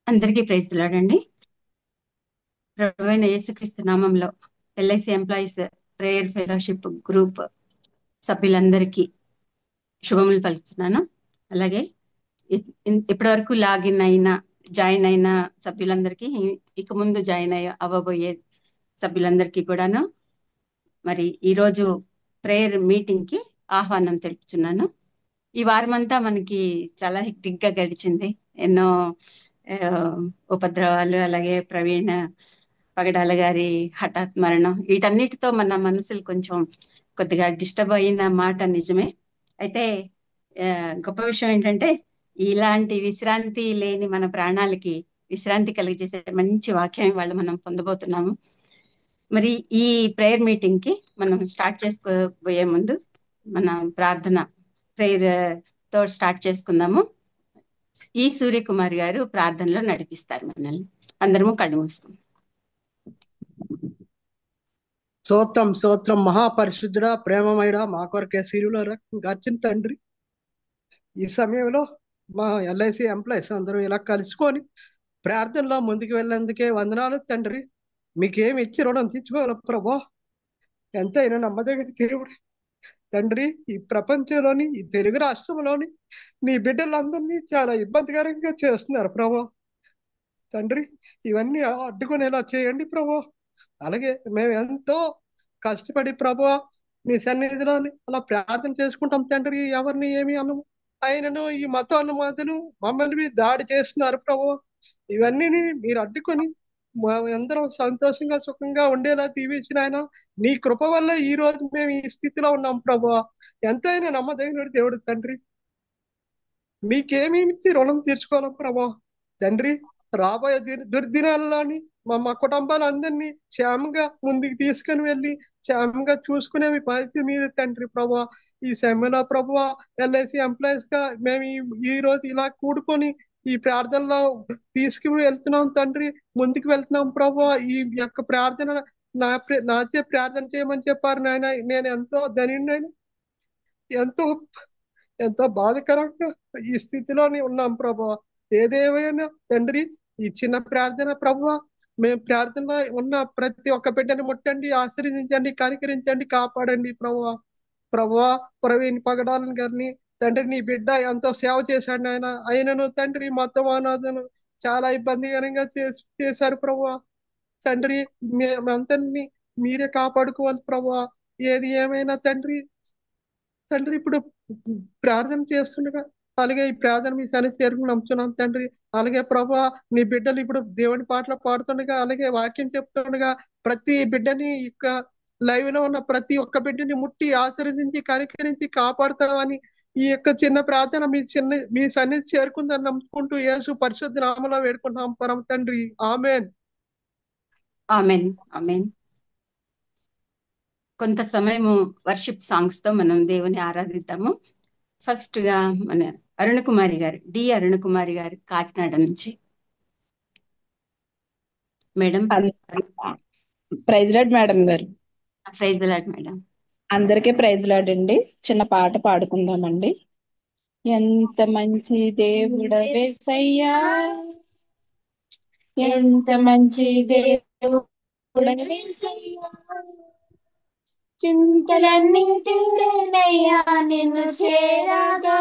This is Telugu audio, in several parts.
అందరికీ ప్రైజ్ ది లార్డ్ అండి. ప్రభువైన యేసుక్రీస్తు నామంలో LIC employees prayer fellowship group సభ్యులందరికీ శుభములు పలుకుతున్నాను. అలాగే ఇప్పటి వరకు జాయిన్ అయిన సభ్యులందరికీ, ఇక ముందు అవ్వబోయే సభ్యులందరికీ కూడాను మరి ఈరోజు ప్రేయర్ మీటింగ్ కి ఆహ్వానం తెలుపుచున్నాను. ఈ వారమంతా మనకి చాలా హెక్టిక్ గా గడిచింది. ఎన్నో ఆ, ఉపద్రవాలు, అలాగే ప్రవీణ్ పగడాల గారి హఠాత్ మరణం, వీటన్నిటితో మన మనసులు కొంచెం కొద్దిగా డిస్టర్బ్ అయిన మాట నిజమే. అయితే ఆ, గొప్ప విషయం ఏంటంటే ఇలాంటి విశ్రాంతి లేని మన ప్రాణాలకి విశ్రాంతి కలిగజేసే మంచి వాక్యం వాళ్ళు మనం పొందబోతున్నాము. మరి ఈ ప్రేయర్ మీటింగ్ కి మనం స్టార్ట్ చేసుకోబోయే ముందు మన ప్రార్థన ప్రేయర్ తో స్టార్ట్ చేసుకుందాము. ఈ సూర్యకుమార్ గారు ప్రార్థనలో నడిపిస్తారు మనల్ని. అందరము కళ్ళు మూసుకుందాం. స్తోత్రం స్తోత్రం. మహాపరిశుద్ధుడ, ప్రేమమయుడ, మా కొరకే సిరుల గర్చిన తండ్రి, ఈ సమయంలో మా ఎల్ఐసి ఎంప్లాయీస్ అందరం ఇలా కలుసుకొని ప్రార్థనలో ముందుకు వెళ్ళేందుకే వందనాలు తండ్రి. మీకేమి ఇచ్చి రుణం తెచ్చుకోవాలి ప్రభా. ఎంతైనా నమ్మదగిన దేవుడు తండ్రి. ఈ ప్రపంచంలోని, ఈ తెలుగు రాష్ట్రంలోని నీ బిడ్డలందరినీ చాలా ఇబ్బందికరంగా చేస్తున్నారు ప్రభా. తండ్రి, ఇవన్నీ అడ్డుకునేలా చేయండి ప్రభా. అలాగే మేము ఎంతో కష్టపడి ప్రభా మీ సన్నిధిలో అలా ప్రార్థన చేసుకుంటాం తండ్రి. ఎవరిని ఏమి అనము, ఆయనను ఈ మత అనుమతులు మమ్మల్ని దాడి చేస్తున్నారు ప్రభు. ఇవన్నీ మీరు అడ్డుకొని అందరం సంతోషంగా సుఖంగా ఉండేలా దీవించిన ఆయన నీ కృప వల్ల ఈ రోజు మేము ఈ స్థితిలో ఉన్నాం ప్రభు. ఎంతైనా నమ్మదగిన దేవుడు తండ్రి. మీకేమి రుణం తీర్చుకోవాలి ప్రభా తండ్రి. రాబోయే దుర్దినాల్లోని మా కుటుంబాలందరినీ క్షేమంగా ముందుకు తీసుకుని వెళ్ళి క్షేమంగా చూసుకునే మీ బాధ్యత మీద తండ్రి ప్రభా. ఈ సమయంలో ప్రభా ఎల్ఐసి ఎంప్లాయీస్ గా మేము ఈ రోజు ఇలా కూడుకొని ఈ ప్రార్థనలో తీసుకుని వెళ్తున్నాం తండ్రి. ముందుకు వెళ్తున్నాం ప్రభా. ఈ యొక్క ప్రార్థన నాచే ప్రార్థన చేయమని చెప్పారు నాయన. నేను ఎంతో ధన్యుడైన, ఎంతో ఎంతో బాధకరంగా ఈ స్థితిలోని ఉన్నాం ప్రభా. ఏదేమైనా తండ్రి, ఈ చిన్న ప్రార్థన ప్రభా, మేము ప్రార్థనలో ఉన్న ప్రతి ఒక్క బిడ్డని ముట్టండి, ఆశీర్వదించండి, కనికరించండి, కాపాడండి ప్రభా. ప్రభా ప్రవీణ్ పగడాలను గారిని తండ్రి, నీ బిడ్డ ఎంతో సేవ చేశాడు ఆయన. ఆయనను తండ్రి మొత్తం అనాథను చాలా ఇబ్బందికరంగా చేశారు ప్రభా. తండ్రి, మేమందరినీ మీరే కాపాడుకోవాలి ప్రభా. ఏది ఏమైనా తండ్రి, తండ్రి ఇప్పుడు ప్రార్థన చేస్తుండగా అలాగే ఈ ప్రార్థన మీ సన్నిధి చేరుకుని నమ్ముతున్నాం తండ్రి. అలాగే ప్రభా నీ బిడ్డలు ఇప్పుడు దేవుని పాటలు పాడుతుండగా, అలాగే వాక్యం చెప్తుండగా ప్రతి బిడ్డని ఇక లైవ్ లో ఉన్న ప్రతి ఒక్క బిడ్డని ముట్టి ఆశీర్వదించి కనికరించి కాపాడుతామని ఈ యొక్క చిన్న ప్రార్థన మీ సన్నిధి చేరుకుందని నమ్ముకుంటూ యేసు పరిశుద్ధ నామములో వేడుకుంటున్నాం పరమ తండ్రి. ఆమెన్. ఆమెన్. ఆమెన్. కొంత సమయము వర్షిప్ సాంగ్స్ తో మనం దేవుని ఆరాధిద్దాము. ఫస్ట్ గా మన అరుణకుమారి గారు, అరుణకుమారి గారు, కాకినాడ నుంచి. మేడం. ప్రైజ్ లార్డ్ మేడం గారు. Praise Lord madam. అందరికీ ప్రైజ్ లార్డ్ అండి. చిన్న పాట పాడుకుందామండి. ఎంత మంచి దేవుడవేసయ్యా, ఎంత మంచి దేవుడవేసయ్యా, చింతలన్నీ తీరేనయ్యా నిన్ను చేరగా.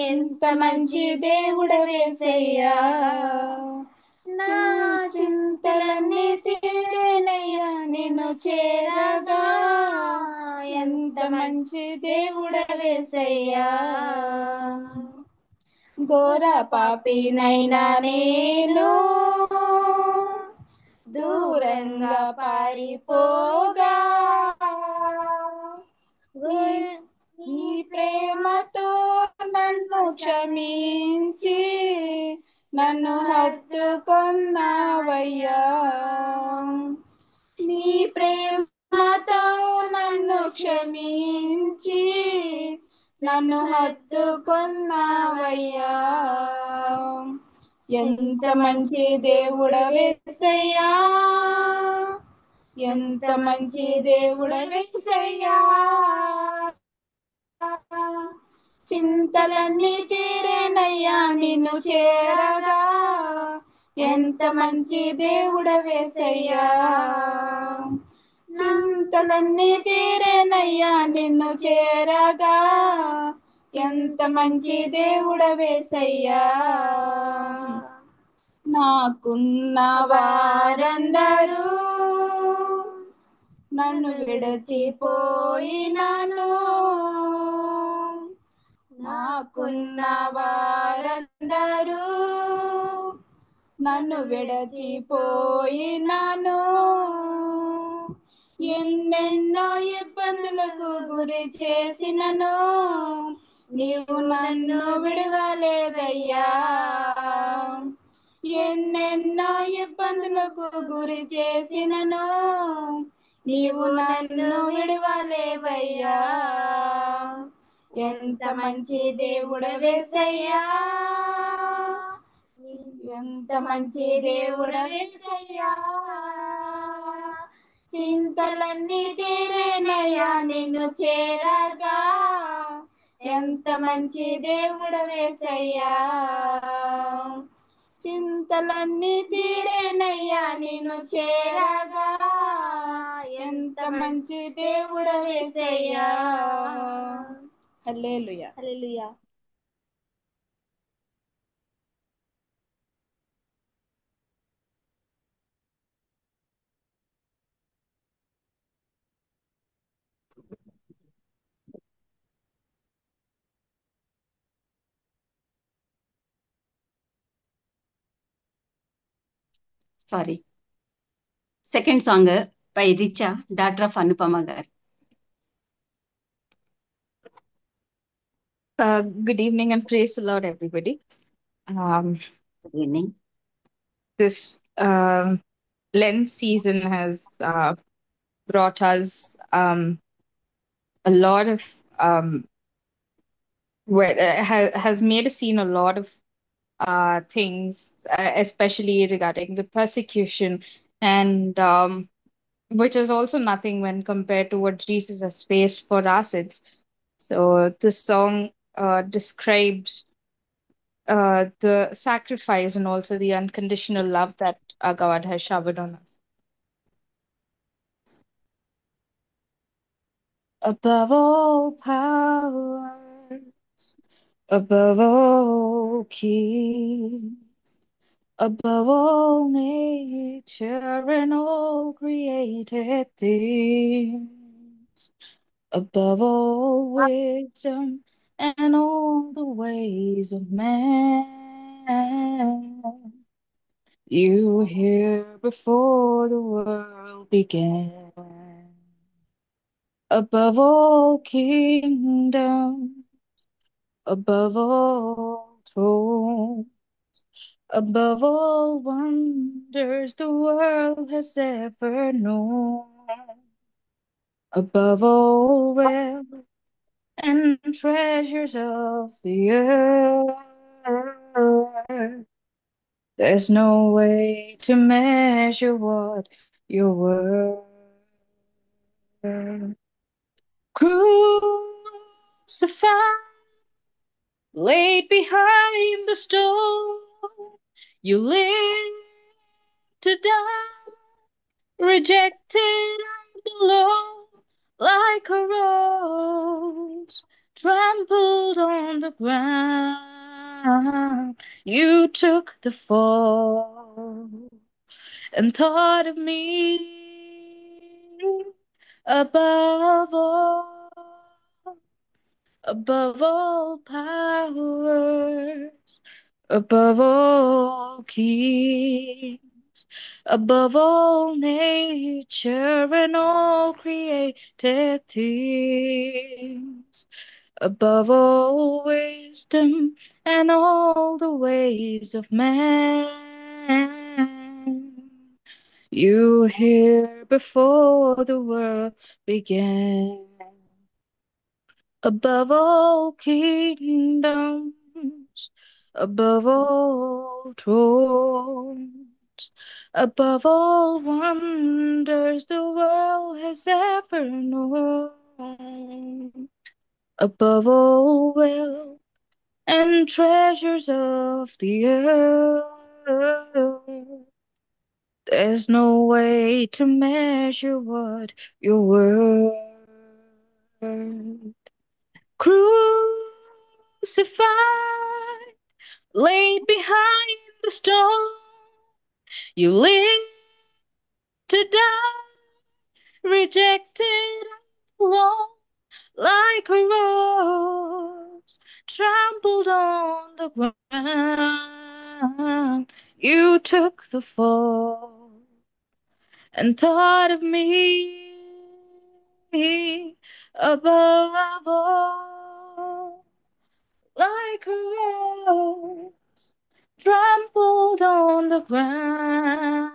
ఎంత మంచి దేవుడవేసయ్యా, నా చింతలన్నీ తీరేనయ్యా నిన్ను చేరగా. ఎంత మంచి దేవుడవేసయ్యా, ఘోర పాపినైనా నేను దూరంగా పారిపోగా, నీ ప్రేమతో నన్ను క్షమించి నన్ను హత్తుకొన్నావయ్యా. నీ ప్రేమతో నన్ను క్షమించి నన్ను హత్తుకొన్నావయ్యా. ఎంత మంచి దేవుడవేసయ్యా, ఎంత మంచి దేవుడు యేసయ్యా, చింతలన్నీ తీరేనయ్యా నిన్ను చేరగా, ఎంత మంచి దేవుడు యేసయ్యా, చింతలన్నీ తీరేనయ్యా నిన్ను చేరగా, ఎంత మంచి దేవుడు యేసయ్యా. నాకున్న వారందరూ నన్ను విడచిపోయినాను, నాకున్న వారందరూ నన్ను విడచిపోయినాను, ఎన్నెన్నో ఇబ్బందులకు గురి చేసినను నీవు నన్ను విడవలేదయ్యా, ఎన్నెన్నో ఇబ్బందులకు గురి చేసినను నీవు నన్ను విడవలేదయ్యా, ఎంత మంచి దేవుడు యేసయ్యా, ఎంత మంచి దేవుడు యేసయ్యా, చింతలన్నీ తీరేనయ్యా నిన్ను చేరగా, ఎంత మంచి దేవుడు యేసయ్యా, చింతలన్నీ తీరేనయ్యా నిన్ను చేరగా, ఎంత మంచి దేవుడు యేసయ్యా. హల్లెలూయా. హల్లెలూయా. Sorry, second song by Richa, daughter of Anupama గారు. Good evening and praise the Lord, everybody. Good evening. This Lent season has brought us a lot of has made us seen a lot of things, especially regarding the persecution, and which is also nothing when compared to what Jesus has faced for our sins. So this song describes the sacrifice and also the unconditional love that our God has showered on us. Above all powers, above all kings, above all nature and all created things, above all wisdom and all the ways of man, you here before the world began. Above all kingdoms, above all thrones, above all wonders the world has ever known, above all wealth and treasures of the earth, there's no way to measure what you're worth. Crucified, laid behind the stone, you lived to die, rejected and alone, like a rose trampled on the ground. You took the fall and thought of me above all powers, above all kings, above all nature and all created things, above all wisdom and all the ways of man. You here before the world began. Above all kingdoms, above all thrones, above all wonders the world has ever known, above all wealth and treasures of the earth. There's no way to measure what you're worth. Crucified, laid behind the stone, you live to die, rejected and alone, like a rose trampled on the ground. You took the fall and thought of me above all, like a rose trampled on the ground.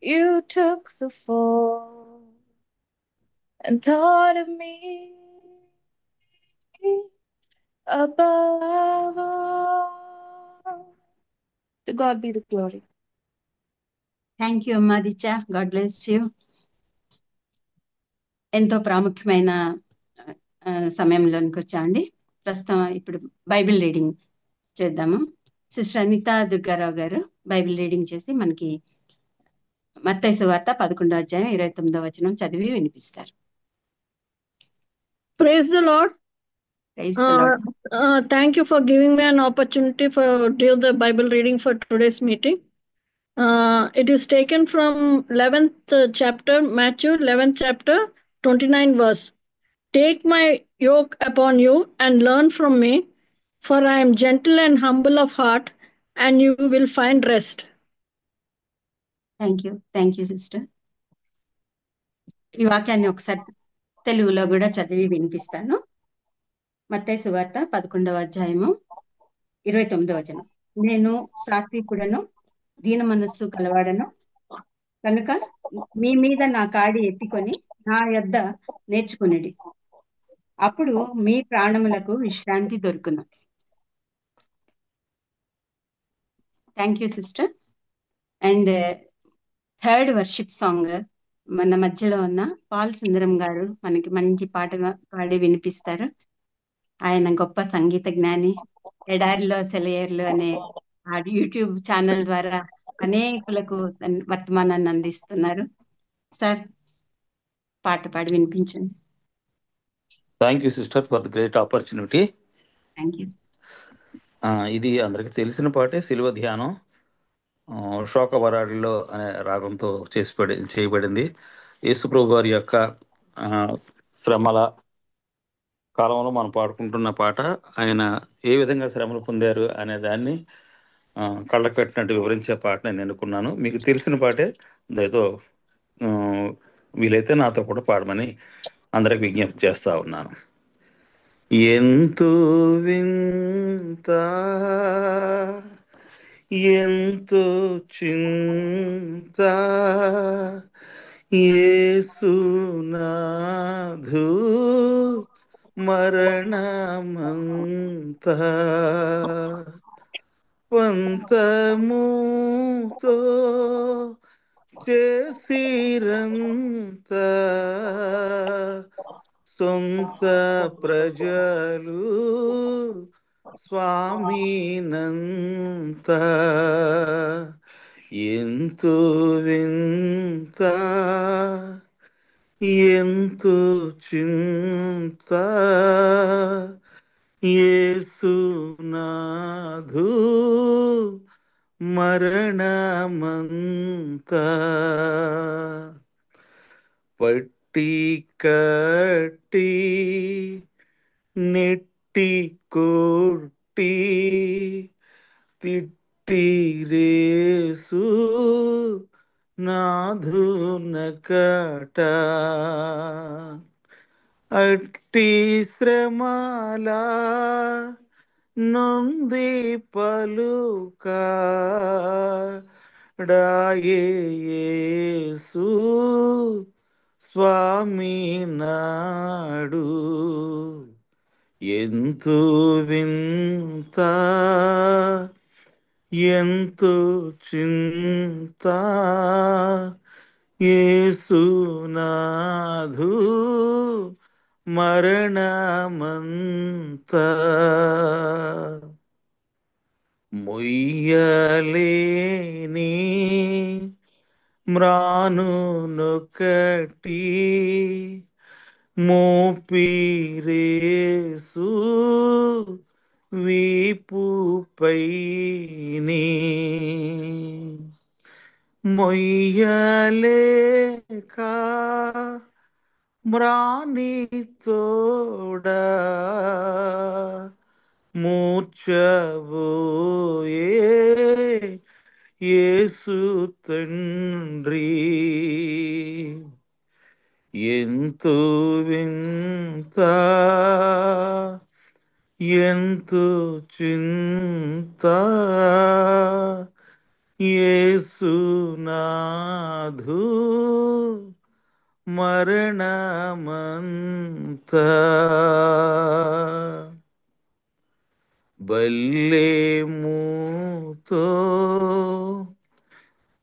You took the fall and thought of me above all. To God be the glory. Thank you అమ్మా దిచ్చ. God bless you. ఎంతో ప్రాముఖ్యమైన సమయంలోనికి వచ్చామండి. ప్రస్తుతం ఇప్పుడు బైబిల్ రీడింగ్ చేద్దాము. సిస్టర్ అనితా దుర్గారావు గారు బైబిల్ రీడింగ్ చేసి మనకి మత్తయి సువార్త 11వ అధ్యాయం 29వ వచనం చదివి వినిపిస్తారు. Praise the Lord. Praise the Lord. Thank you for giving me an opportunity for do the Bible reading for today's meeting. It is taken from 11th chapter, Matthew 11th chapter, 29 verse. Take my yoke upon you and learn from me, for I am gentle and humble of heart, and you will find rest. Thank you sister. ఈ వాక్యాన్ని ఒకసారి తెలుగులో కూడా చదివి వినిపిస్తాను. మత్తయి సువార్త 11వ అధ్యాయము 29వ వచనం. నేను సాత్వికుడను, దీన మనస్సు కలవాడను కనుక మీ మీద నా కాడి ఎత్తుకొని నా యొద్ద నేర్చుకునేది, అప్పుడు మీ ప్రాణములకు విశ్రాంతి దొరుకును. Thank you sister. And third worship song మన మధ్యలో ఉన్న పాల్ సుందరం గారు మనకి మంచి పాట పాడి వినిపిస్తారు. ఆయన గొప్ప సంగీత జ్ఞాని. ఎడారిలో సెలయేర్లు అనే యూట్యూబ్ ఛానల్ ద్వారా అనేకులకు వర్తమానాన్ని అందిస్తున్నారు. సార్, పాట పాడి వినిపించండి. Thank you sister for the great opportunity. Thank you. ఇది అందరికి తెలిసిన పాటే, శిలువ ధ్యానం. శోకవరాడిలో అనే రాగంతో చేయబడింది. యేసుప్రభు వారి యొక్క శ్రమల కాలంలో మనం పాడుకుంటున్న పాట. ఆయన ఏ విధంగా శ్రమలు పొందారు అనే దాన్ని కళ్ళ కట్టినట్టు వివరించే పాట నేను ఎన్నుకున్నాను. మీకు తెలిసిన పాటే, దయతో వీలైతే నాతో కూడా పాడమని అందరికి విజ్ఞప్తి చేస్తా ఉన్నాను. ఎంతో వింత ఎంతో చింత యేసునాథు మరణమంత పంతముతో చేసిరంత సొంత ప్రజలు స్వామినంత ఎంతో వింత ఎంతో చింత యేసునాథు మరణమంత పట్టి కట్టి నెట్టి కొట్టి తిట్టిరేసు నాధునకట అట్టి శ్రమలా నొంది పలుక డాయేసు స్వామి నాడు ఎంతో వింత ఎంతో చింత యేసునాథు మరణమంత మొయ్యలేని మ్రానునొకటి మోపిరేసు వీపుపైని మొయ్యలేక మ్రానితోడా మూర్ఛబోయే యేసు తండ్రి ఎంతో వింత ఎంతో చింత యేసునాథు మరణమంత బల్లేముతో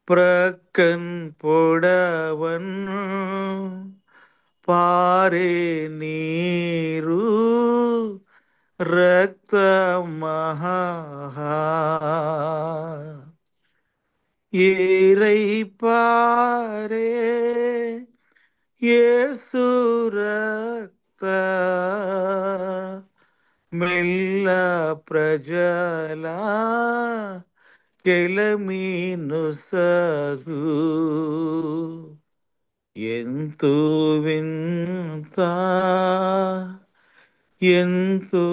ప్రక్కన్ పొడవన్ పారే నీరు రక్తమహా ఏరై పారే యేసు రక్త మెల్ల ప్రజల కెలమీను సగు ఎంతో వింత ఎంతో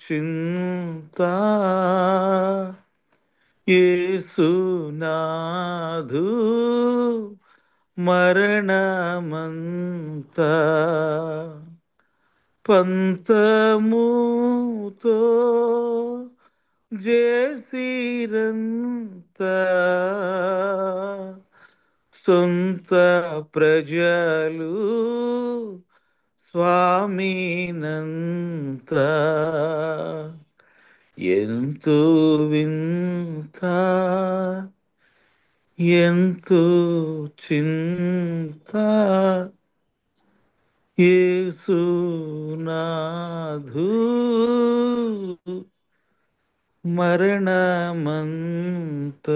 చింత యేసునాథు మరణమంత పంతముతో జేసిరంత సొంత ప్రజలు స్వామినంత ఎంతో వింత ఎంతో చింత యేసునాథు మరణమంత.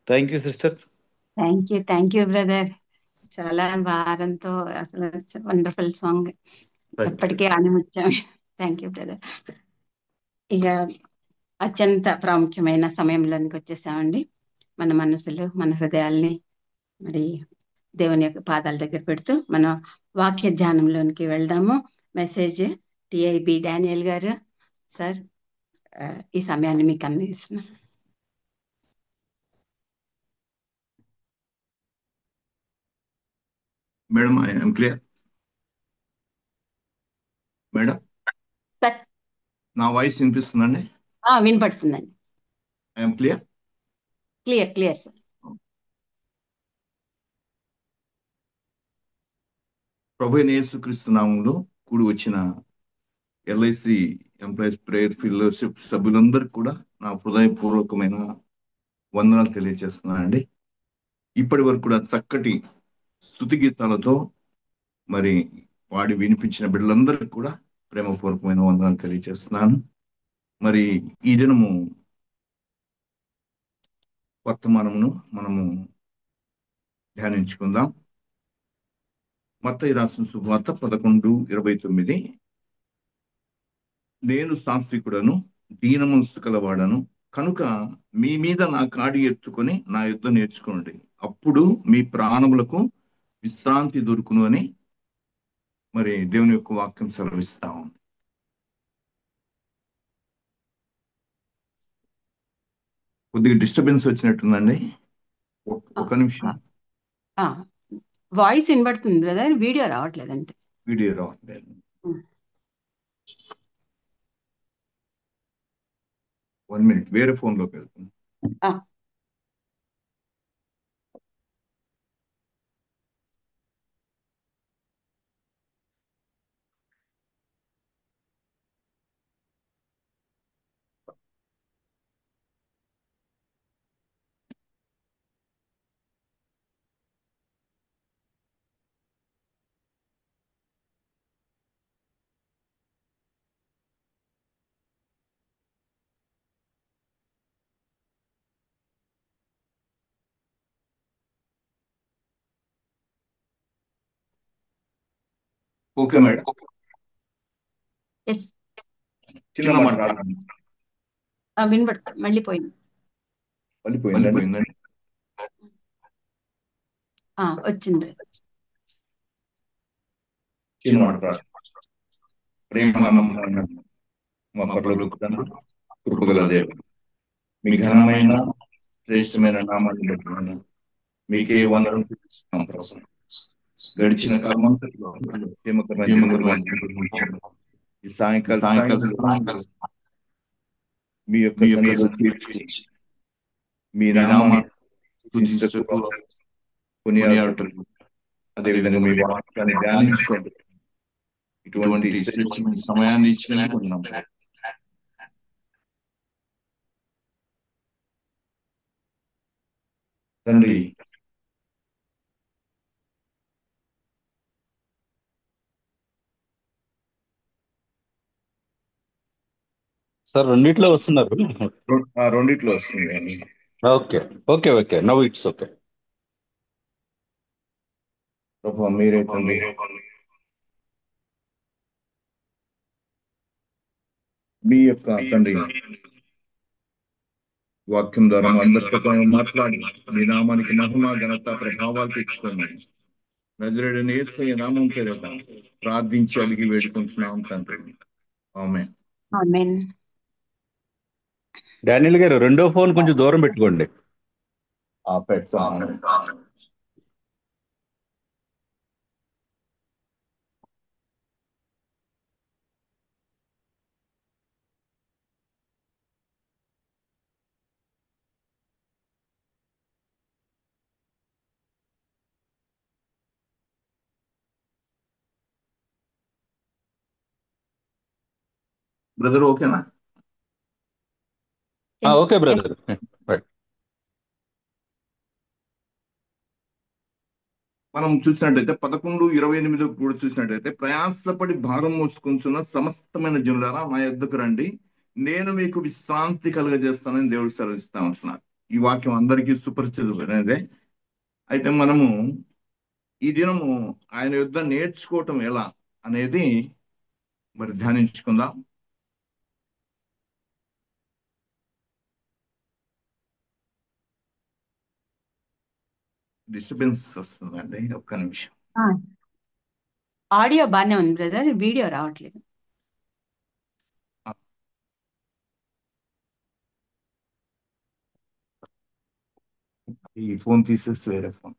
Thank you sister. Thank you brother. చాలా భారంతో అసలు వండర్ఫుల్ సాంగ్, ఎప్పటికీ ఆనిముత్యం. Thank you brother. ఇక అత్యంత ప్రాముఖ్యమైన సమయంలోనికి వచ్చేసామండి. మన మనసులు మన హృదయాల్ని మరి దేవుని యొక్క పాదాల దగ్గర పెడుతూ మనం వాక్య ధ్యానంలోనికి వెళ్దాము. మెసేజ్ టిఐబి డానియల్ గారు సార్, ఈ సమయాన్ని మీకు అందిస్తున్నాం. Madam I'm clear. Madam sir నా వాయిస్ వినిపిస్తుందండి? వినపడుతుందండి. I'm clear. Clear sir. ప్రభు అయిన యేసుక్రీస్తు నామములో కూడి వచ్చిన ఎల్ఐసి ఎంప్లాయీస్ ప్రేయర్ ఫెలోషిప్ సభ్యులందరికీ కూడా నా హృదయపూర్వకమైన వందనాలు తెలియజేస్తున్నానండి. ఇప్పటి వరకు కూడా చక్కటి స్తుతి గీతాలతో మరి పాడి వినిపించిన బిడ్డలందరికీ కూడా ప్రేమపూర్వకమైన వందనాలు తెలియజేస్తున్నాను. మరి ఈ దినము వర్తమానమును మనము ధ్యానించుకుందాం. మత్తయి రాసిన శుభవార్త 11:29. నేను సాత్వికుడను దీన మనస్సు కలవాడను కనుక మీ మీద నా కాడి ఎత్తుకొని నా యుద్ధ నేర్చుకోండి, అప్పుడు మీ ప్రాణములకు విశ్రాంతి దొరుకును అని మరి దేవుని యొక్క వాక్యం సెలవిస్తా ఉంది. కొద్దిగా డిస్టర్బెన్స్ వచ్చినట్టుందండి, ఒక నిమిషం. వాయిస్ వినబడుతుంది బ్రదర్, వీడియో రావట్లేదంటే. వీడియో రావట్లేదు. 1 minute, వేరే ఫోన్ లోకి వెళ్తుంది. Okay madam. ఎస్, చిన్న మాట ప్రార్థన. వినబడుతుంది. మళ్ళీ పోయింది. వెళ్ళిపోయిందండి. వచ్చింది. చిన్న మాట ప్రార్థన. ప్రేమ నమ్మకం మా పరలోకపు తండ్రి, కృపగల దేవుడు, మీ ఘనమైన శ్రేష్టమైన నామాన్ని బట్టి మీకే వందనం చెల్లిస్తున్నాం ప్రభు. గడిచిన కాలం అంతట్లో ఈ సాయంకాల మీ యొక్క సన్నిధిలో తీర్చుకుని మీ నామాన్ని స్తుతించుటకు కొనియాడుటకు, అదేవిధంగా మీ వాక్యాన్ని ధ్యానించుకోండి ఇటువంటి శ్రేష్టమైన సమయాన్ని ఇచ్చినందుకు ఉన్నాం. తండ్రి, సార్ రెండిట్లో వస్తున్నారు. రెండిట్లో వస్తుంది. Okay okay okay, now it's okay. ప్రభు మీరే తండ్రి, మీ యొక్క తండ్రి వాక్యం ద్వారా అందరితో మాట్లాడి మీ నామానికి మహిమ ఘనత ప్రభావాలు తెచ్చుకున్నాను. నజరేయుడైన యేసయ్య నామం పేరిట ప్రార్థించి అడిగి వేడుకుంటున్నాం తండ్రి. ఆమేన్. ఆమేన్. డానియల్ గారు రెండో ఫోన్ కొంచెం దూరం పెట్టుకోండి. పెడతాను. బ్రదర్ ఓకేనా? Okay brother. మనం చూసినట్టయితే 11:28 కూడా చూసినట్టయితే, ప్రయాసపడి భారం మోసుకుంటున్న సమస్తమైన జనులారా నా యొద్దకు రండి, నేను మీకు విశ్రాంతి కలుగజేస్తానని దేవుడు సెలవిస్తా ఉంటున్నారు. ఈ వాక్యం అందరికీ సుపరిచితమైనదే. అయితే మనము ఈ దినము ఆయన యొద్ద నేర్చుకోవటం ఎలా అనేది మరి ధ్యానించుకుందాం. డిస్టర్బెన్స్ వస్తుందండి, ఒక్క నిమిషం. ఆడియో బాగానే ఉంది బ్రదర్, వీడియో రావట్లేదు. ఈ ఫోన్ తీసేసి వేరే ఫోన్.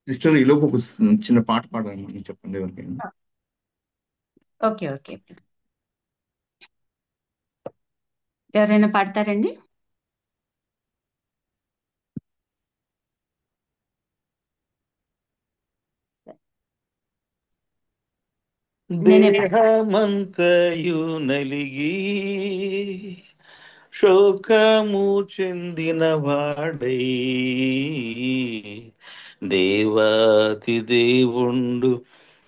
సిస్టర్, ఈలోపు ఒక చిన్న పాట పాడాలని చెప్పండి ఎవరికైనా. ఓకే ఓకే, ఎవరైనా పాడతారండి? దేహమంతయు నలిగి శోకము చెందిన వాడై, దేవాతి దేవుండు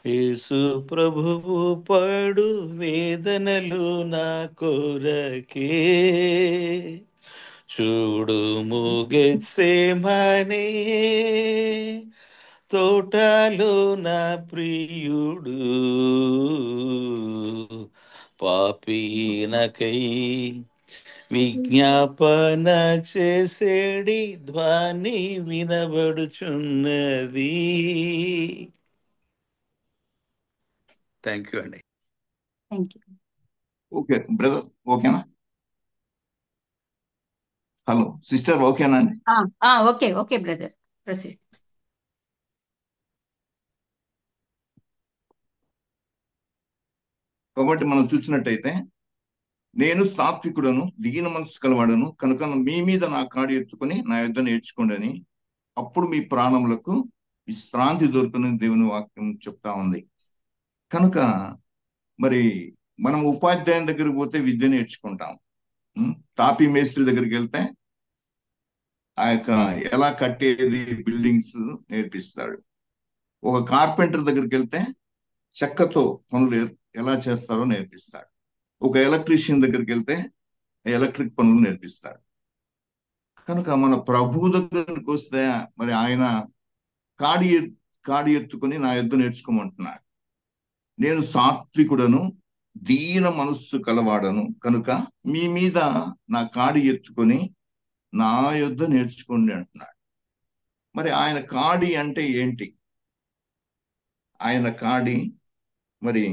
యేసు ప్రభువు పడు వేదనలు నా కొరకే, చూడుము గెత్సేమనే తోటలో నా ప్రియుడు పాపీనకై విజ్ఞాపన చేసేడి ధ్వని వినబడుచున్నది. థ్యాంక్ యూ అండి. Thank you. ఓకే బ్రదర్, ఓకేనా? హలో సిస్టర్, ఓకేనా అండి? Okay okay brother, proceed. కాబట్టి మనం చూసినట్టయితే, నేను సాత్వికుడను, దీన మనసు కలవాడను కనుక మీ మీద నా కాడి ఎత్తుకొని నా యొద్ద నేర్చుకోండి అని, అప్పుడు మీ ప్రాణములకు విశ్రాంతి దొరుకుని దేవుని వాక్యం చెప్తా ఉంది. కనుక మరి మనం ఉపాధ్యాయుని దగ్గరికి పోతే విద్య నేర్చుకుంటాం. తాపీ మేస్త్రి దగ్గరికి వెళ్తే ఆ యొక్క ఎలా కట్టేది బిల్డింగ్స్ నేర్పిస్తాడు. ఒక కార్పెంటర్ దగ్గరికి వెళ్తే చెక్కతో పనులు ఎలా చేస్తారో నేర్పిస్తాడు. ఒక ఎలక్ట్రీషియన్ దగ్గరికి వెళ్తే ఎలక్ట్రిక్ పనులు నేర్పిస్తాడు. కనుక మన ప్రభు దగ్గరికి వస్తే మరి ఆయన కాడి ఎత్తుకొని నా యొద్ద నేర్చుకోమంటున్నాడు. నేను సాత్వికుడను, దీన మనస్సు కలవాడను కనుక మీ మీద నా కాడి ఎత్తుకొని నా యొద్ద నేర్చుకోండి అంటున్నాడు. మరి ఆయన కాడి అంటే ఏంటి? ఆయన కాడి మరి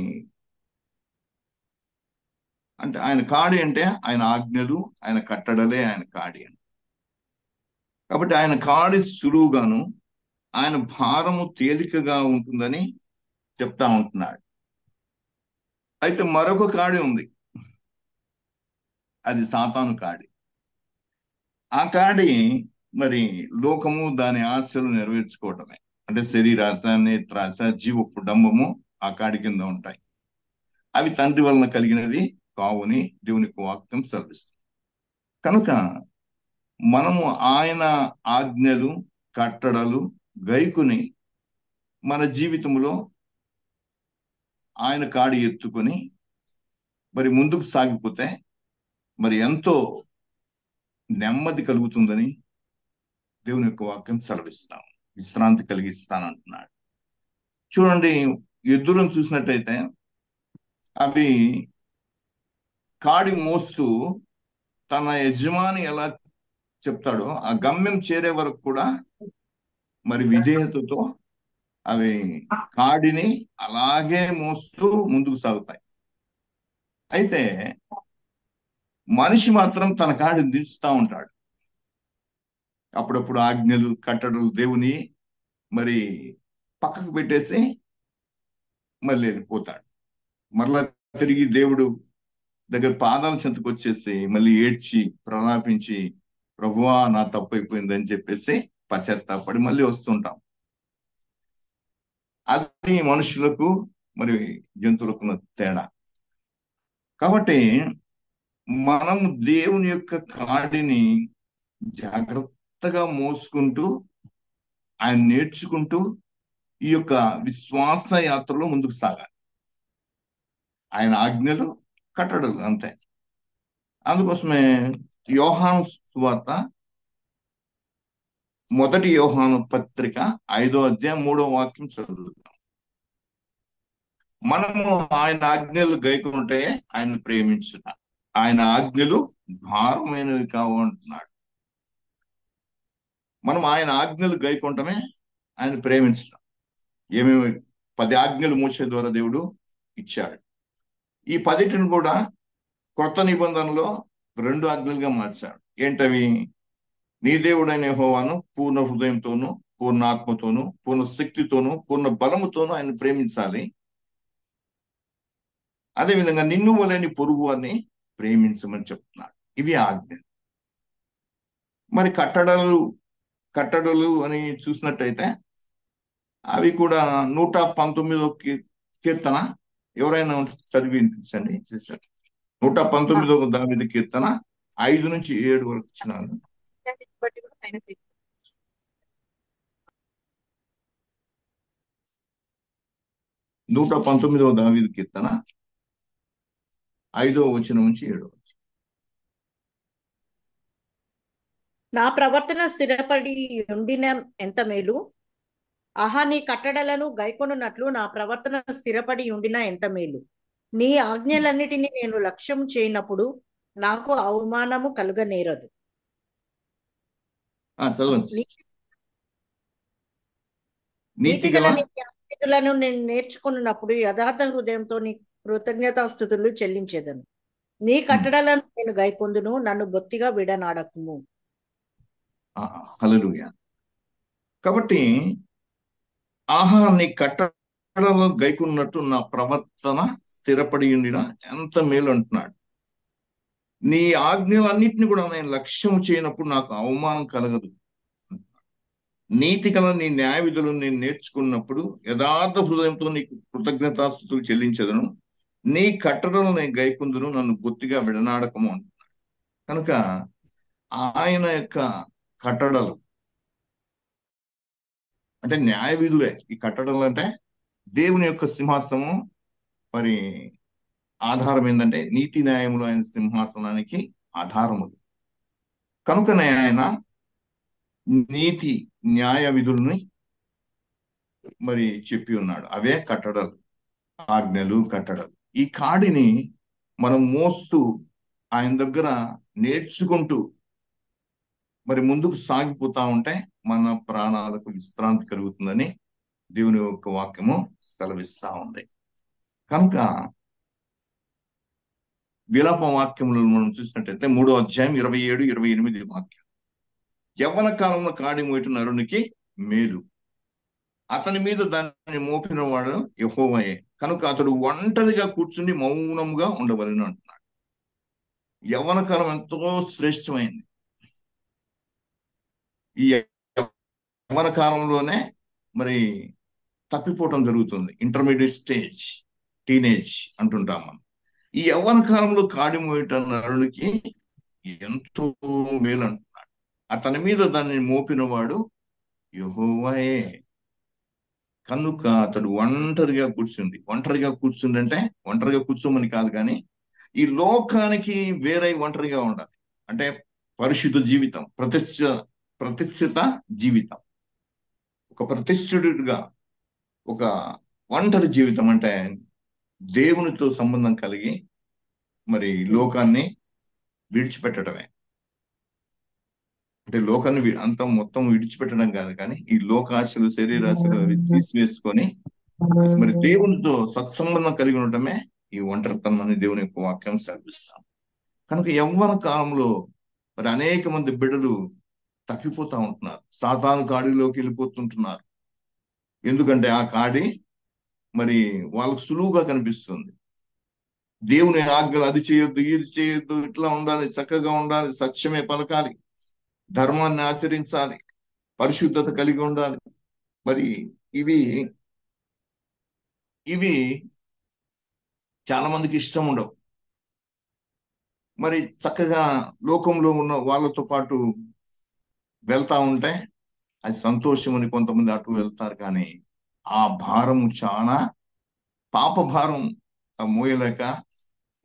అంటే ఆయన కాడి అంటే ఆయన ఆజ్ఞలు, ఆయన కట్టడలే ఆయన కాడి అని. కాబట్టి ఆయన కాడి సులువుగాను ఆయన భారము తేలికగా ఉంటుందని చెప్తా ఉంటున్నాడు. అయితే మరొక కాడి ఉంది, అది సాతాను కాడి. ఆ కాడి మరి లోకము దాని ఆశలు నెరవేర్చుకోవటమే. అంటే శరీరాశ, నేత్రాశ, జీవపు ఆ కాడి కింద ఉంటాయి. అవి తండ్రి వలన కలిగినవి కావుని దేవునికి వాక్యం సెలవిస్తుంది. కనుక మనము ఆయన ఆజ్ఞలు, కట్టడలు గైకుని మన జీవితంలో ఆయన కాడి ఎత్తుకొని మరి ముందుకు సాగిపోతే మరి ఎంతో నెమ్మది కలుగుతుందని దేవుని యొక్క వాక్యం సెలవిస్తాం. విశ్రాంతి కలిగిస్తానంటున్నాడు. చూడండి, ఎద్దులను చూసినట్టయితే అవి కాడి మోస్తూ తన యజమాని ఎలా చెప్తాడో ఆ గమ్యం చేరే వరకు కూడా మరి విధేయతతో అవి కాడిని అలాగే మోస్తూ ముందుకు సాగుతాయి. అయితే మనిషి మాత్రం తన కాడిని దించుతా ఉంటాడు. అప్పుడప్పుడు ఆజ్ఞలు, కట్టడలు దేవుని మరి పక్కకు పెట్టేసి మళ్ళీ వెళ్ళిపోతాడు. మరలా తిరిగి దేవుడు దగ్గర పాదాల చెంతకు వచ్చేసి మళ్ళీ ఏడ్చి ప్రలాపించి, ప్రభువా నా తప్పు అయిపోయిందని చెప్పేసి పశ్చాత్తాపడి మళ్ళీ వస్తుంటాం. అది మనుషులకు మరి జంతువులకు తేడా. కాబట్టి మనం దేవుని యొక్క కాడిని జాగ్రత్తగా మోసుకుంటూ ఆయన నేర్చుకుంటూ ఈ యొక్క విశ్వాస యాత్రలో ముందుకు సాగాలి. ఆయన ఆజ్ఞలు, కట్టడలు అంతే. అందుకోసమే యోహాను సువార్త 1 యోహాను పత్రిక 5వ అధ్యాయం 3వ వాక్యం చదువుతాం. మనము ఆయన ఆజ్ఞలు గైకుంటే ఆయన ప్రేమించుట, ఆయన ఆజ్ఞలు భారమైనవి కావు అంటున్నాడు. మనం ఆయన ఆజ్ఞలు గైకుంటమే ఆయన ప్రేమించడం. ఏమేమి 10 ఆజ్ఞలు మోసే ద్వారా దేవుడు ఇచ్చాడు. ఈ 10టిని కూడా కొత్త నిబంధనలో 2 ఆజ్ఞలుగా మార్చాడు. ఏంటవి? నీ దేవుడైన యెహోవాను పూర్ణ హృదయంతోనూ, పూర్ణ ఆత్మతోనూ, పూర్ణ శక్తితోనూ, పూర్ణ బలముతోనూ ఆయన ప్రేమించాలి. అదేవిధంగా నిన్ను వలె నీ పొరుగు అని ప్రేమించమని చెప్తున్నాడు. ఇవి ఆజ్ఞ. మరి కట్టడలు అని చూసినట్టయితే అవి కూడా 119వ కీర్తన, ఎవరైనా చదివి వినిపించండి. 119వ దావీదు కీర్తన 5 నుంచి 7 వరకు ఇచ్చినాను. 119వ దావీదు కీర్తన 5వ వచనం నుంచి 7వ వచనం. నా ప్రవర్తన స్థిరపడి ఉండిన ఎంత మేలు, ఆహా నీ కట్టడలను గైకొనున్నట్లు నా ప్రవర్తన స్థిరపడి ఉండిన ఎంత మేలు. నీ ఆజ్ఞలన్నిటినీ నేను లక్ష్యం చేయనప్పుడు నాకు అవమానము కలుగనేరదు. నీతిగల నీ ఆజ్ఞలను నేను నేర్చుకున్నప్పుడు యథార్థ హృదయంతో నీ కృతజ్ఞతాస్తుతులు చెల్లించేదను. నీ కట్టడలను నేను గైకొందును, నన్ను బొత్తిగా విడనాడకుము. హల్లెలూయా. కాబట్టి ఆహా నీ కట్టడలో గైకున్నట్టు నా ప్రవర్తన స్థిరపడి ఉండిన ఎంత మేలు అంటున్నాడు. నీ ఆజ్ఞలన్నింటినీ కూడా నేను లక్ష్యం చేయనప్పుడు నాకు అవమానం కలగదు. నీతి గల నీ న్యాయ విధులను నేను నేర్చుకున్నప్పుడు యథార్థ హృదయంతో నీకు కృతజ్ఞతాస్తుతులు చెల్లించదను. నీ కట్టడలను నేను గైకుందును, నన్ను బొత్తిగా విడనాడకము అంటున్నాడు. కనుక ఆయన యొక్క కట్టడలు అంటే న్యాయ విధులే. ఈ కట్టడలు అంటే దేవుని యొక్క సింహాసనము మరి ఆధారం ఏంటంటే నీతి న్యాయములు ఆయన సింహాసనానికి ఆధారములు. కనుకనే ఆయన నీతి న్యాయ విధుల్ని మరి చెప్పి ఉన్నాడు. అవే కట్టడలు, ఆజ్ఞలు, కట్టడలు. ఈ కాడిని మనం మోస్తూ ఆయన దగ్గర నేర్చుకుంటూ మరి ముందుకు సాగిపోతా ఉంటే మన ప్రాణాలకు విశ్రాంతి కలుగుతుందని దేవుని యొక్క వాక్యము సెలవిస్తా ఉంది. కనుక విలాప వాక్యములను మనం చూసినట్టయితే 3వ అధ్యాయం 27, 28 వాక్యం. యవ్వన కాలంలో కాడి మోయట నరునికి మేలు, అతని మీద దాన్ని మోపిన వాడు యెహోవాయే, కనుక అతడు ఒంటరిగా కూర్చుని మౌనముగా ఉండవలెను అంటున్నాడు. యవ్వన కాలం ఎంతో శ్రేష్టమైంది. ఈ యవ్వన కాలంలోనే మరి తప్పిపోవటం జరుగుతుంది. ఇంటర్మీడియట్ స్టేజ్, టీనేజ్ అంటుంటాం మనం. ఈ యవ్వన కాలంలో కాడి మోయట నరునికి ఎంతో మేలు అంటున్నాడు. అతని మీద దాన్ని మోపిన వాడు యెహోవాయే, కనుక అతడు ఒంటరిగా కూర్చుంది. ఒంటరిగా కూర్చుంది అంటే ఒంటరిగా కూర్చోమని కాదు, కానీ ఈ లోకానికి వేరే ఒంటరిగా ఉండాలి. అంటే పరిశుద్ధ జీవితం, ప్రతిష్ఠిత జీవితం, ఒక ప్రతిష్ఠితుడిగా ఒక ఒంటరి జీవితం అంటే దేవునితో సంబంధం కలిగి మరి లోకాన్ని విడిచిపెట్టడమే. అంటే లోకాన్ని అంత మొత్తం విడిచిపెట్టడం కాదు, కానీ ఈ లోకాశలు, శరీరాశలు అవి తీసివేసుకొని మరి దేవునితో సత్సంబంధం కలిగి ఉండటమే ఈ ఒంటరితనం అని దేవుని యొక్క వాక్యం సెలవిస్తాం. కనుక యవ్వన కాలంలో మరి అనేక మంది బిడ్డలు తప్పిపోతా ఉంటున్నారు, సాతాను కాడిలోకి వెళ్ళిపోతుంటున్నారు. ఎందుకంటే ఆ కాడి మరి వాళ్ళకు సులువుగా కనిపిస్తుంది. దేవుని ఆజ్ఞలు అది చేయొద్దు, ఇది చేయొద్దు, ఇట్లా ఉండాలి, చక్కగా ఉండాలి, సత్యమే పలకాలి, ధర్మాన్ని ఆచరించాలి, పరిశుద్ధత కలిగి ఉండాలి. మరి ఇవి చాలా మందికి ఇష్టం ఉండవు. మరి చక్కగా లోకంలో ఉన్న వాళ్ళతో పాటు వెళ్తా ఉంటే అది సంతోషం అని కొంతమంది అటు వెళ్తారు, కానీ ఆ భారం చాలా పాప భారం మోయలేక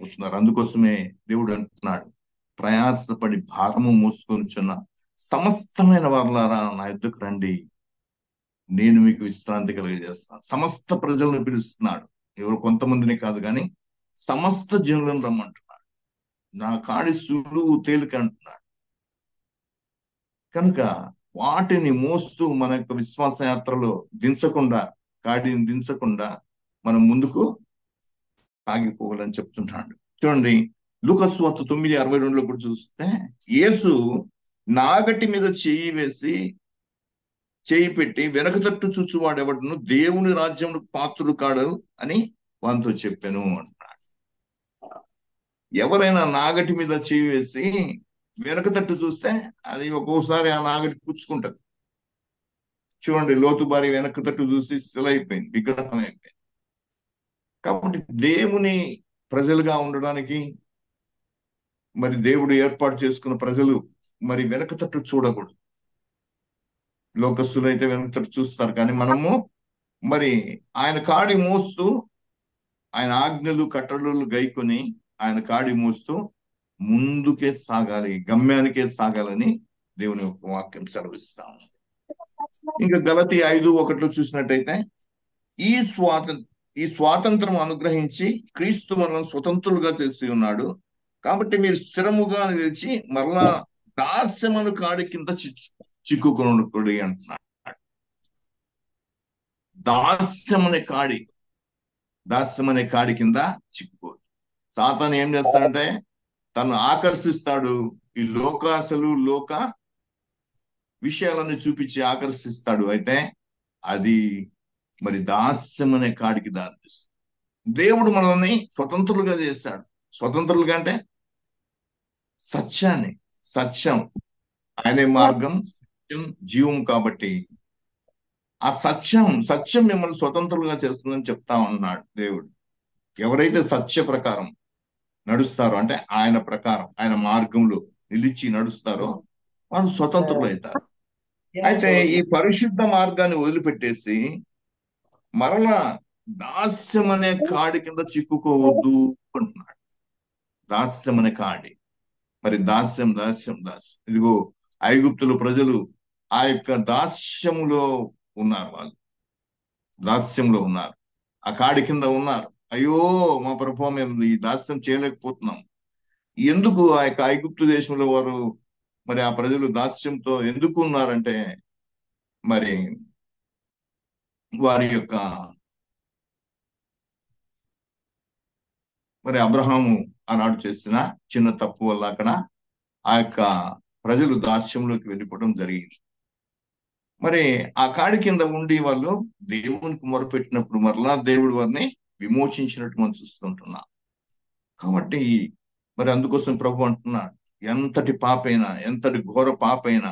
వస్తున్నారు. అందుకోసమే దేవుడు అంటున్నాడు, ప్రయాసపడి భారము మోసుకొనిచున్న సమస్తమైన వారలారా నా యుద్ధకు రండి, నేను మీకు విశ్రాంతి కలిగజేస్తాను. సమస్త ప్రజలను పిలుస్తున్నాడు. ఎవరు కొంతమందిని కాదు, కానీ సమస్త జనులను రమ్మంటున్నాడు. నా కాడి సులువు తేలిక అంటున్నాడు. కనుక వాటిని మోస్తూ మన యొక్క విశ్వాస యాత్రలో కాడిని దించకుండా మనం ముందుకు సాగిపోవాలని చెప్తున్నాడు. చూడండి, లూకా సువార్త 9:62 కూడా చూస్తే, యేసు నాగటి మీద చేయి పెట్టి వెనక తట్టు చూచువాడెవడను దేవుని రాజ్యమును పాత్రుడు కాడు అని వానితో చెప్పాను అంటున్నాడు. ఎవరైనా నాగటి మీద చేయి వేసి వెనక తట్టు చూస్తే అది ఒక్కోసారి ఆ నాగటి పుచ్చుకుంటది. చూడండి, లోతు భార్య వెనక తట్టు చూసి శిలైపోయింది, విగ్రహం అయిపోయింది. కాబట్టి దేవుని ప్రజలుగా ఉండడానికి మరి దేవుడు ఏర్పాటు చేసుకున్న ప్రజలు మరి వెనక తట్టు చూడకూడదు. లోకస్తులు అయితే వెనక తట్టు చూస్తారు, కానీ మనము మరి ఆయన కాడి మోస్తూ, ఆయన ఆజ్ఞలు కట్టడలు గైకొని ఆయన కాడి మోస్తూ ముందుకే సాగాలి, గమ్యానికే సాగాలని దేవుని యొక్క వాక్యం సెలవిస్తాం. ఇంకా గలతీ 5:1 చూసినట్టయితే, ఈ స్వాతంత్రం అనుగ్రహించి క్రీస్తు మనల్ని స్వతంత్రులుగా చేసి ఉన్నాడు, కాబట్టి మీరు స్థిరముగా నిలిచి మరలా దాస్యమను కాడి కింద చిక్కుకొనకూడదు అంటున్నాడు. దాస్యం అనే కాడి కింద చిక్కుకోదు. సాతాను ఏం చేస్తాడంటే తను ఆకర్షిస్తాడు. ఈ లోకాశలు, లోక విషయాలను చూపించి ఆకర్షిస్తాడు. అయితే అది మరి దాస్యం అనే కాడికి దారితీస్తుంది. దేవుడు మనల్ని స్వతంత్రులుగా చేశాడు. స్వతంత్రులుగా అంటే సత్యం ఆయనే మార్గం, సత్యం, జీవం. కాబట్టి ఆ సత్యం మిమ్మల్ని స్వతంత్రులుగా చేస్తుందని చెప్తా ఉన్నాడు దేవుడు. ఎవరైతే సత్య ప్రకారం నడుస్తారో, అంటే ఆయన ప్రకారం, ఆయన మార్గంలో నిలిచి నడుస్తారో వాళ్ళు స్వతంత్రులు అవుతారు. అయితే ఈ పరిశుద్ధ మార్గాన్ని వదిలిపెట్టేసి మరలా దాస్యం అనే కాడి కింద చిక్కుకోవద్దు అంటున్నాడు. దాస్యం అనే కాడి. మరి దాస్యం. ఇదిగో ఐగుప్తుల ప్రజలు ఆ యొక్క దాస్యములో ఉన్నారు. వాళ్ళు దాస్యంలో ఉన్నారు, ఆ కాడి కింద ఉన్నారు. అయ్యో మా ప్రభువా, మేము ఈ దాస్యం చేయలేకపోతున్నాం. ఎందుకు ఆ యొక్క ఐగుప్తు దేశంలో వారు, మరి ఆ ప్రజలు దాస్యంతో ఎందుకు ఉన్నారంటే, మరి వారి యొక్క అబ్రహాము ఆనాడు చేసిన చిన్న తప్పు వల్ల అక్కడ ఆ యొక్క ప్రజలు దాస్యంలోకి వెళ్ళిపోవడం జరిగింది. మరి ఆ కాడి కింద ఉండి వాళ్ళు దేవునికి మొరపెట్టినప్పుడు మరలా దేవుడు వారిని విమోచించినట్టు మనం చూస్తుంటున్నాం. కాబట్టి మరి అందుకోసం ప్రభు అంటున్నాడు, ఎంతటి పాపైనా, ఎంతటి ఘోర పాపైనా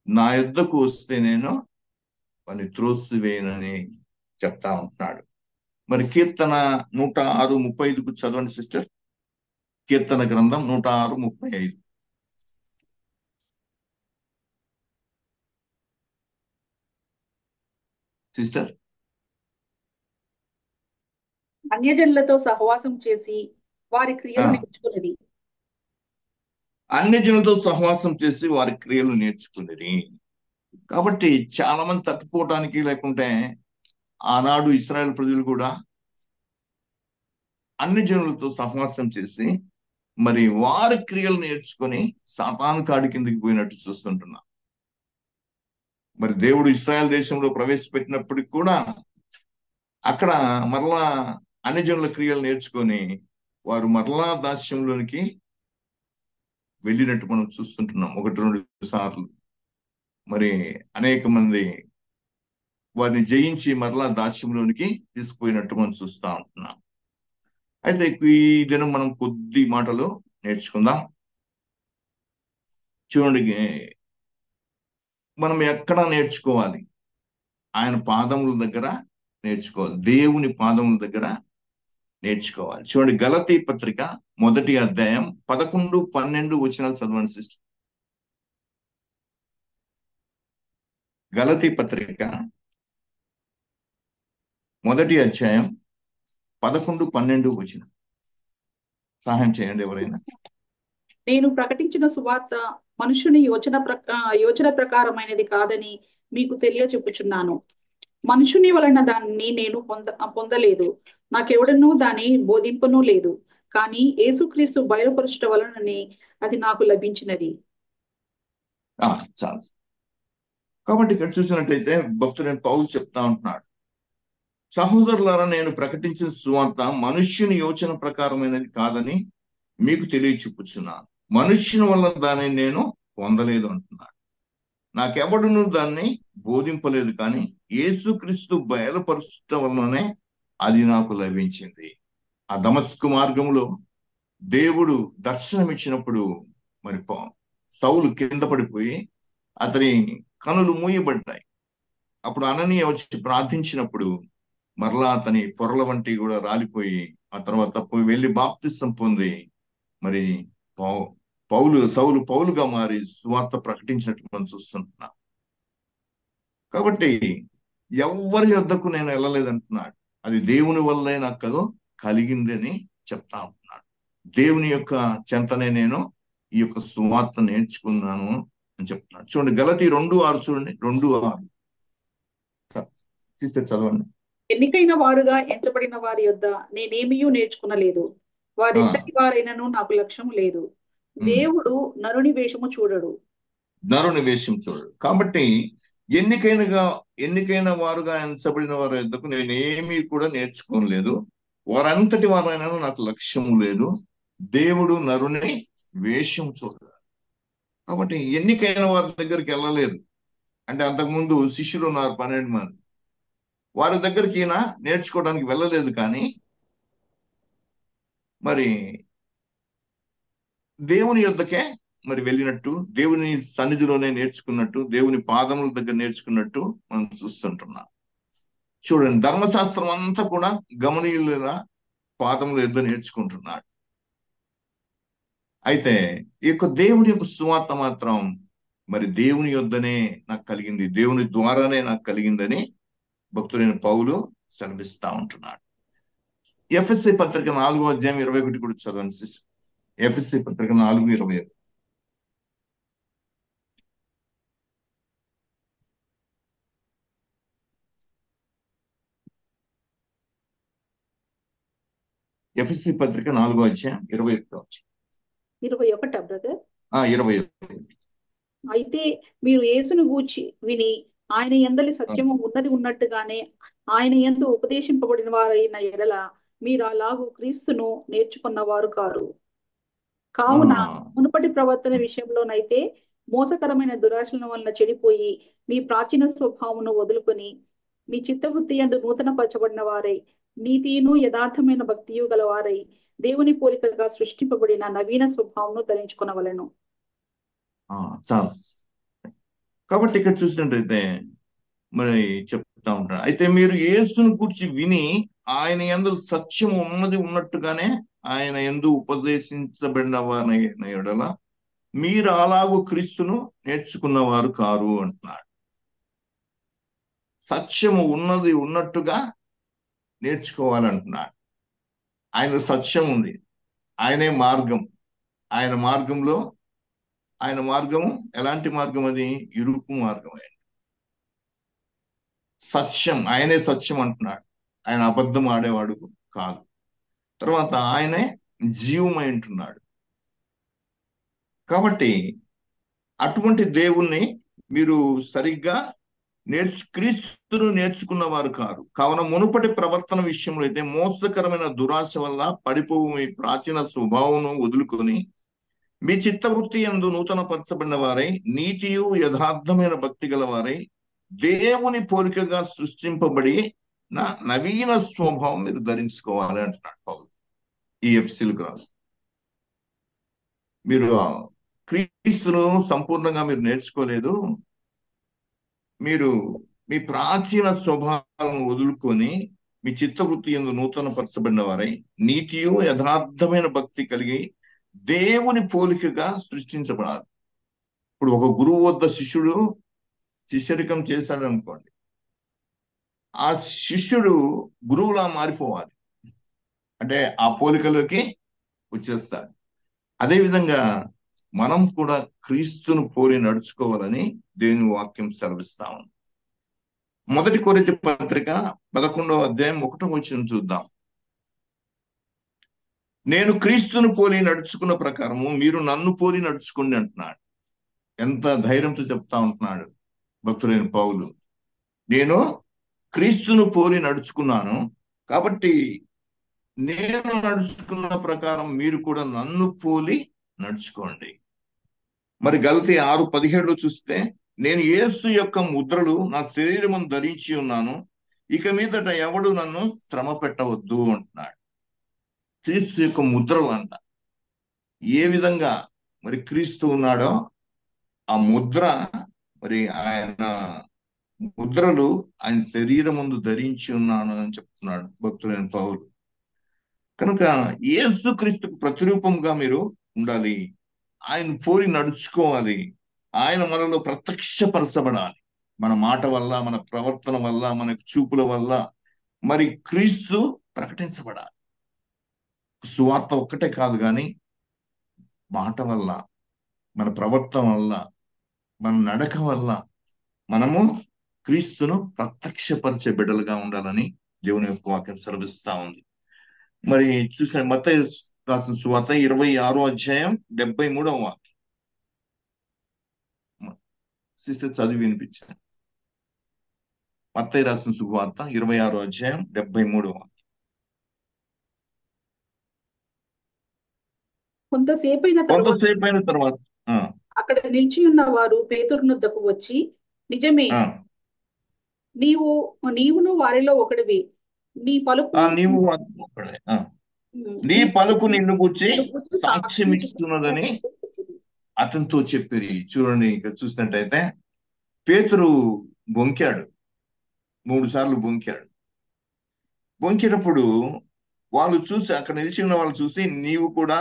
నా యుద్ధకు వస్తే నేను వారిని త్రోసివేయనని చెప్తా ఉంటున్నాడు. మరి కీర్తన 106:35 చదవండి సిస్టర్. కీర్తన గ్రంథం 106:35. సిస్టర్. అన్యజనులతో సహవాసం చేసి వారి క్రియలు నేర్చుకున్నది. అన్యజనులతో సహవాసం చేసి వారి క్రియలు నేర్చుకున్నది. కాబట్టి చాలా మంది తప్పిపోవటానికి, లేకుంటే ఆనాడు ఇశ్రాయేల్ ప్రజలు కూడా అన్యజనులతో సహవాసం చేసి మరి వారి క్రియలు నేర్చుకొని సాతాను కాడి కిందకి పోయినట్టు చూస్తుంటున్నాం. మరి దేవుడు ఇశ్రాయేల్ దేశంలో ప్రవేశపెట్టినప్పటికి కూడా అక్కడ మరలా అన్యజనుల క్రియలు నేర్చుకొని వారు మరలా దాస్యంలోనికి వెళ్ళినట్టు మనం చూస్తుంటున్నాం 1-2 సార్లు. మరి అనేక మంది వారిని జయించి మరలా దాస్యంలోనికి తీసుకుపోయినట్టు మనం చూస్తూ ఉంటున్నాం. అయితే ఈ దినం మనం కొద్ది మాటలు నేర్చుకుందాం. చూడండి, మనం ఎక్కడ నేర్చుకోవాలి? ఆయన పాదముల దగ్గర నేర్చుకోవాలి. దేవుని పాదముల దగ్గర నేర్చుకోవాలి. చూడండి, గలతీ పత్రిక 1వ అధ్యాయం 11-12 వచనాలు చదవండి సిస్టర్. గలతీ పత్రిక 1వ అధ్యాయం 11-12 వచనం. సహాయం చేయండి ఎవరైనా. నేను ప్రకటించిన సువార్త మనుషుని యోచన ప్రకారమైనది కాదని మీకు తెలియచెప్పుచున్నాను. మనుషుని వలన దాన్ని నేను పొందలేదు, నాకెవడనూ దాన్ని బోధింపనూ లేదు. కానీ యేసుక్రీస్తు బయలుపరచుట వలననే అది నాకు లభించినది. చాలు. కాబట్టి ఇక్కడ చూసినట్లయితే భక్తుడైన పౌలు చెప్తా ఉంటున్నాడు, సహోదరులారా, నేను ప్రకటించిన సువార్త మనుష్యుని యోచన ప్రకారమైనది కాదని మీకు తెలియచెప్పుచున్నాను. మనుష్యుని వల్ల దాన్ని నేను పొందలేదు అంటున్నాడు. నాకెవడును దాన్ని బోధింపలేదు, కానీ యేసుక్రీస్తు బయలుపరచడం వల్లనే అది నాకు లభించింది. ఆ దమస్కు మార్గంలో దేవుడు దర్శనమిచ్చినప్పుడు మరి సౌలు కింద పడిపోయి అతని కనులు మూయబడ్డాయి. అప్పుడు అననీయ వచ్చి ప్రార్థించినప్పుడు మరలా అతని పొరల వంటి కూడా రాలిపోయి, ఆ తర్వాత వెళ్ళి బాప్తిసం పొంది మరి సౌలు పౌలుగా మారి సువార్త ప్రకటించినట్టు మనం చూస్తుంటున్నాం. కాబట్టి ఎవరి యొద్దకు నేను వెళ్ళలేదంటున్నాడు. అది దేవుని వల్లే నాకు కలిగింది అని చెప్తా ఉంటున్నాడు. దేవుని యొక్క చెంతనే నేను ఈ యొక్క సువార్త నేర్చుకున్నాను అని చెప్తున్నాడు. చూడండి, గలతీ 2:6 చూడండి. 2:6 చదవండి. ఎన్నికైన వారుగా ఎంచబడిన వారి యొద్ద నేనేమియూ నేర్చుకునలేదు, వారెంతటి వారైనను నాకు లక్ష్యం లేదు. దేవుడు నరుని వేషము చూడడు. కాబట్టి ఎన్నికైన వారుగా ఎంచబడిన వారి యొద్దకు నేనేమీ కూడా నేర్చుకోలేదు, వారంతటి వారైనా నాకు లక్ష్యము లేదు. దేవుడు నరుని వేషం చూడడు. కాబట్టి ఎన్నికైన వారి దగ్గరికి వెళ్ళలేదు. అంటే అంతకుముందు శిష్యులు ఉన్నారు 12 మంది. వారి దగ్గరికి ఈయన నేర్చుకోవడానికి వెళ్ళలేదు, కానీ మరి దేవుని యొద్దకే మరి వెళ్ళినట్టు, దేవుని సన్నిధిలోనే నేర్చుకున్నట్టు, దేవుని పాదముల దగ్గర నేర్చుకున్నట్టు మనం చూస్తుంటున్నాం. చూడండి, ధర్మశాస్త్రం అంతా కూడా గమనీయుల పాదముల యొద్ద నేర్చుకుంటున్నాడు. అయితే ఈ యొక్క దేవుని యొక్క సువార్త మాత్రం మరి దేవుని యొద్దనే నాకు కలిగింది, దేవుని ద్వారానే నాకు కలిగిందని భక్తుడైన పౌలు సెలవిస్తా ఉంటున్నాడు. ఎఫ్ఎస్సి పత్రిక 4:21 కూడా చదవండి సిస్టర్. ఎఫ్ఎస్సి పత్రిక 4:21. ఎఫ్ఎస్సి పత్రిక 4:21. 21 బ్రదర్. 21. అయితే మీరు యేసును గూర్చి విని ఆయన యందలి సత్యము ఉన్నది ఉన్నట్టుగానే ఆయన యందు ఉపదేశింపబడిన వారైన ఎడల మీరు అలాగూ క్రీస్తును నేర్చుకున్నవారు కారు. కావున మునుపటి ప్రవర్తన విషయంలోనైతే మోసకరమైన దురాశల వలన చెడిపోయి మీ ప్రాచీన స్వభావమును వదులుకొని మీ చిత్తవృత్తి యందు నూతన పరచబడిన వారై నీతియును యథార్థమైన భక్తియు గలవారై దేవుని పోలికగా సృష్టింపబడిన నవీన స్వభావమును ధరించుకొనవలెను. చాలు. కాబట్టి ఇక్కడ చూసినట్టయితే మరి చెప్తా ఉంటాడు, అయితే మీరు యేసును కూర్చి విని ఆయన యందు సత్యం ఉన్నది ఉన్నట్టుగానే ఆయన యందు ఉపదేశించబడిన వారైన ఎడల మీరు అలాగూ క్రీస్తును నేర్చుకున్నవారు కారు అంటున్నాడు. సత్యము ఉన్నది ఉన్నట్టుగా నేర్చుకోవాలంటున్నాడు. ఆయన సత్యం ఉంది, ఆయనే మార్గం. ఆయన మార్గంలో, ఆయన మార్గము ఎలాంటి మార్గం? అది ఇరుకు మార్గం. సత్యం, ఆయనే సత్యం అంటున్నాడు. ఆయన అబద్ధం ఆడేవాడు కాదు. తర్వాత ఆయనే జీవమై ఉంటున్నాడు. కాబట్టి అటువంటి దేవుణ్ణి మీరు సరిగ్గా క్రీస్తును నేర్చుకున్న వారు కారు. కావున మునుపటి ప్రవర్తన విషయంలో అయితే మోసకరమైన దురాశ వల్ల పడిపోవు మీ ప్రాచీన స్వభావం వదులుకొని మీ చిత్తవృత్తి యందు నూతన పరచబడిన వారై నీతియు యథార్థమైన భక్తి గల వారై దేవుని పోలికగా సృష్టింపబడి నవీన స్వభావం మీరు ధరించుకోవాలి అంటున్నాడు పౌలు ఈ ఎఫెసీయులకు రాసి. మీరు క్రీస్తును సంపూర్ణంగా మీరు నేర్చుకోలేదు, మీరు మీ ప్రాచీన స్వభావం వదులుకొని మీ చిత్తవృత్తి యందు నూతన పరచబడిన వారై నీతియు యథార్థమైన భక్తి కలిగి దేవుని పోలికగా సృష్టించబడాలి. ఇప్పుడు ఒక గురువు వద్ద శిష్యుడు శిష్యరికం చేశాడు అనుకోండి, ఆ శిష్యుడు గురువులా మారిపోవాలి, అంటే ఆ పోలికలోకి వచ్చేస్తాడు. అదేవిధంగా మనం కూడా క్రీస్తును పోలి నడుచుకోవాలని దేవుని వాక్యం సెలవిస్తా ఉంది. 1 కొరింథీ పత్రిక 11:1 చూద్దాం. నేను క్రీస్తును పోలి నడుచుకున్న ప్రకారము మీరు నన్ను పోలి నడుచుకోండి అంటున్నాడు. ఎంత ధైర్యంతో చెప్తా ఉంటున్నాడు భక్తుడైన పౌలు. నేను క్రీస్తును పోలి నడుచుకున్నాను, కాబట్టి నేను నడుచుకున్న ప్రకారం మీరు కూడా నన్ను పోలి నడుచుకోండి. మరి గలతీ 6:17 చూస్తే నేను యేసు యొక్క ముద్రలు నా శరీరమును ధరించి ఉన్నాను, ఇక మీదట ఎవడు నన్ను శ్రమ పెట్టవద్దు అంటున్నాడు. క్రీస్తు యొక్క ముద్రలు అంట. ఏ విధంగా మరి క్రీస్తు ఉన్నాడో ఆ ముద్ర, మరి ఆయన ముద్రలు ఆయన శరీరం ముందు ధరించి ఉన్నాను అని చెప్తున్నాడు భక్తులైన పౌలు. కనుక యేసు క్రీస్తుకు ప్రతిరూపంగా మీరు ఉండాలి, ఆయన పోలి నడుచుకోవాలి, ఆయన మనలో ప్రత్యక్షపరచబడాలి. మన మాట వల్ల, మన ప్రవర్తన వల్ల, మన చూపుల వల్ల మరి క్రీస్తు ప్రకటించబడాలి. సువార్త ఒక్కటే కాదు, కానీ మాట వల్ల, మన ప్రవర్తన వల్ల, మన నడక వల్ల మనము క్రీస్తును ప్రత్యక్షపరిచే బిడ్డలుగా ఉండాలని దేవుని యొక్క వాక్యం సెలవిస్తా ఉంది. మరి చూసిన మత్తయి రాసిన సువార్త 26:73 సిస్టర్ చదివి వినిపించాను. మత్తయి రాసిన సువార్త 26:73. కొంతసేపు అయిన తర్వాత అక్కడ నిలిచి ఉన్న వారు పేతురు నొద్దకు వచ్చి, నిజమే నీవును వారిలో ఒకడివి. నీ పలుకు నీవు ఒక్కడే. నీ పలుకు నిన్ను గురించి సాక్ష్యం ఇస్తున్నదని అతనితో చెప్పిరి. చూడండి, ఇక్కడ చూసినట్టయితే పేతురు బొంకాడు, 3 సార్లు బొంకాడు. బొంకినప్పుడు వాళ్ళు చూసి, అక్కడ నిలిచి ఉన్న వాళ్ళు చూసి, నీవు కూడా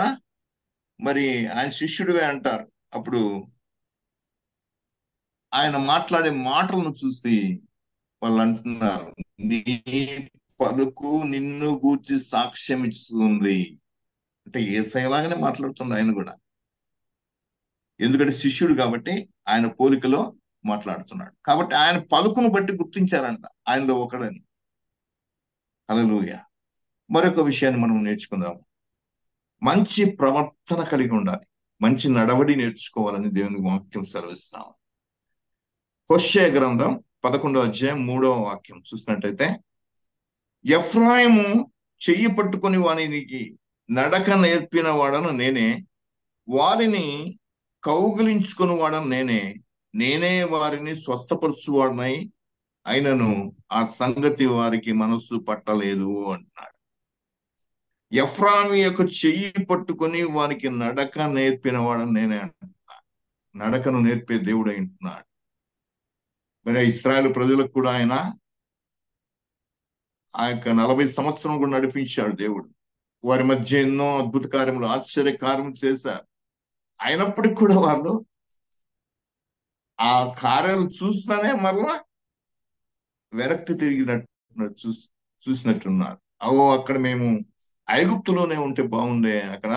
మరి ఆయన శిష్యుడివే అంటారు. అప్పుడు ఆయన మాట్లాడే మాటలను చూసి వాళ్ళు అంటున్నారు, నీ పలుకు నిన్ను గూర్చి సాక్ష్యం ఇస్తుంది. అంటే యేసయ్యలాగానే మాట్లాడుతుంది ఆయన కూడా, ఎందుకంటే శిష్యుడు కాబట్టి ఆయన పోలికలో మాట్లాడుతున్నాడు. కాబట్టి ఆయన పలుకును బట్టి గుర్తించారంట ఆయనలో ఒకడని. హల్లెలూయా. మరొక విషయాన్ని మనం నేర్చుకుందాం. మంచి ప్రవర్తన కలిగి ఉండాలి, మంచి నడవడి నేర్చుకోవాలని దేవుని వాక్యం సెలవిస్తాం. హోషేయ గ్రంథం 11వ అధ్యాయం 3వ వాక్యం చూసినట్టయితే, ఎఫ్రాయిము చెయ్యి పట్టుకొని వానికి నడక నేర్పిన వాడను నేనే, వారిని కౌగిలించుకుని వాడను నేనే వారిని స్వస్థపరచువాడనై అయినను ఆ సంగతి వారికి మనస్సు పట్టలేదు అంటున్నాడు. ఎఫ్రాయిము యొక్క చెయ్యి పట్టుకొని వానికి నడక నేర్పిన వాడను నేనే అంటున్నాడు. నడకను నేర్పే దేవుడు అంటున్నాడు. మరి ఇశ్రాయేలు ప్రజలకు కూడా ఆయన ఆ యొక్క 40 సంవత్సరం కూడా నడిపించాడు దేవుడు. వారి మధ్య ఎన్నో అద్భుత కార్యములు, ఆశ్చర్య కార్యములు చేశారు. అయినప్పటికీ కూడా వాళ్ళు ఆ కార్యాలు చూస్తూనే మరలా వెనక్కి తిరిగినట్టు చూసినట్టున్నారు. అక్కడ మేము ఐగుప్తులోనే ఉంటే బాగుండే, అక్కడ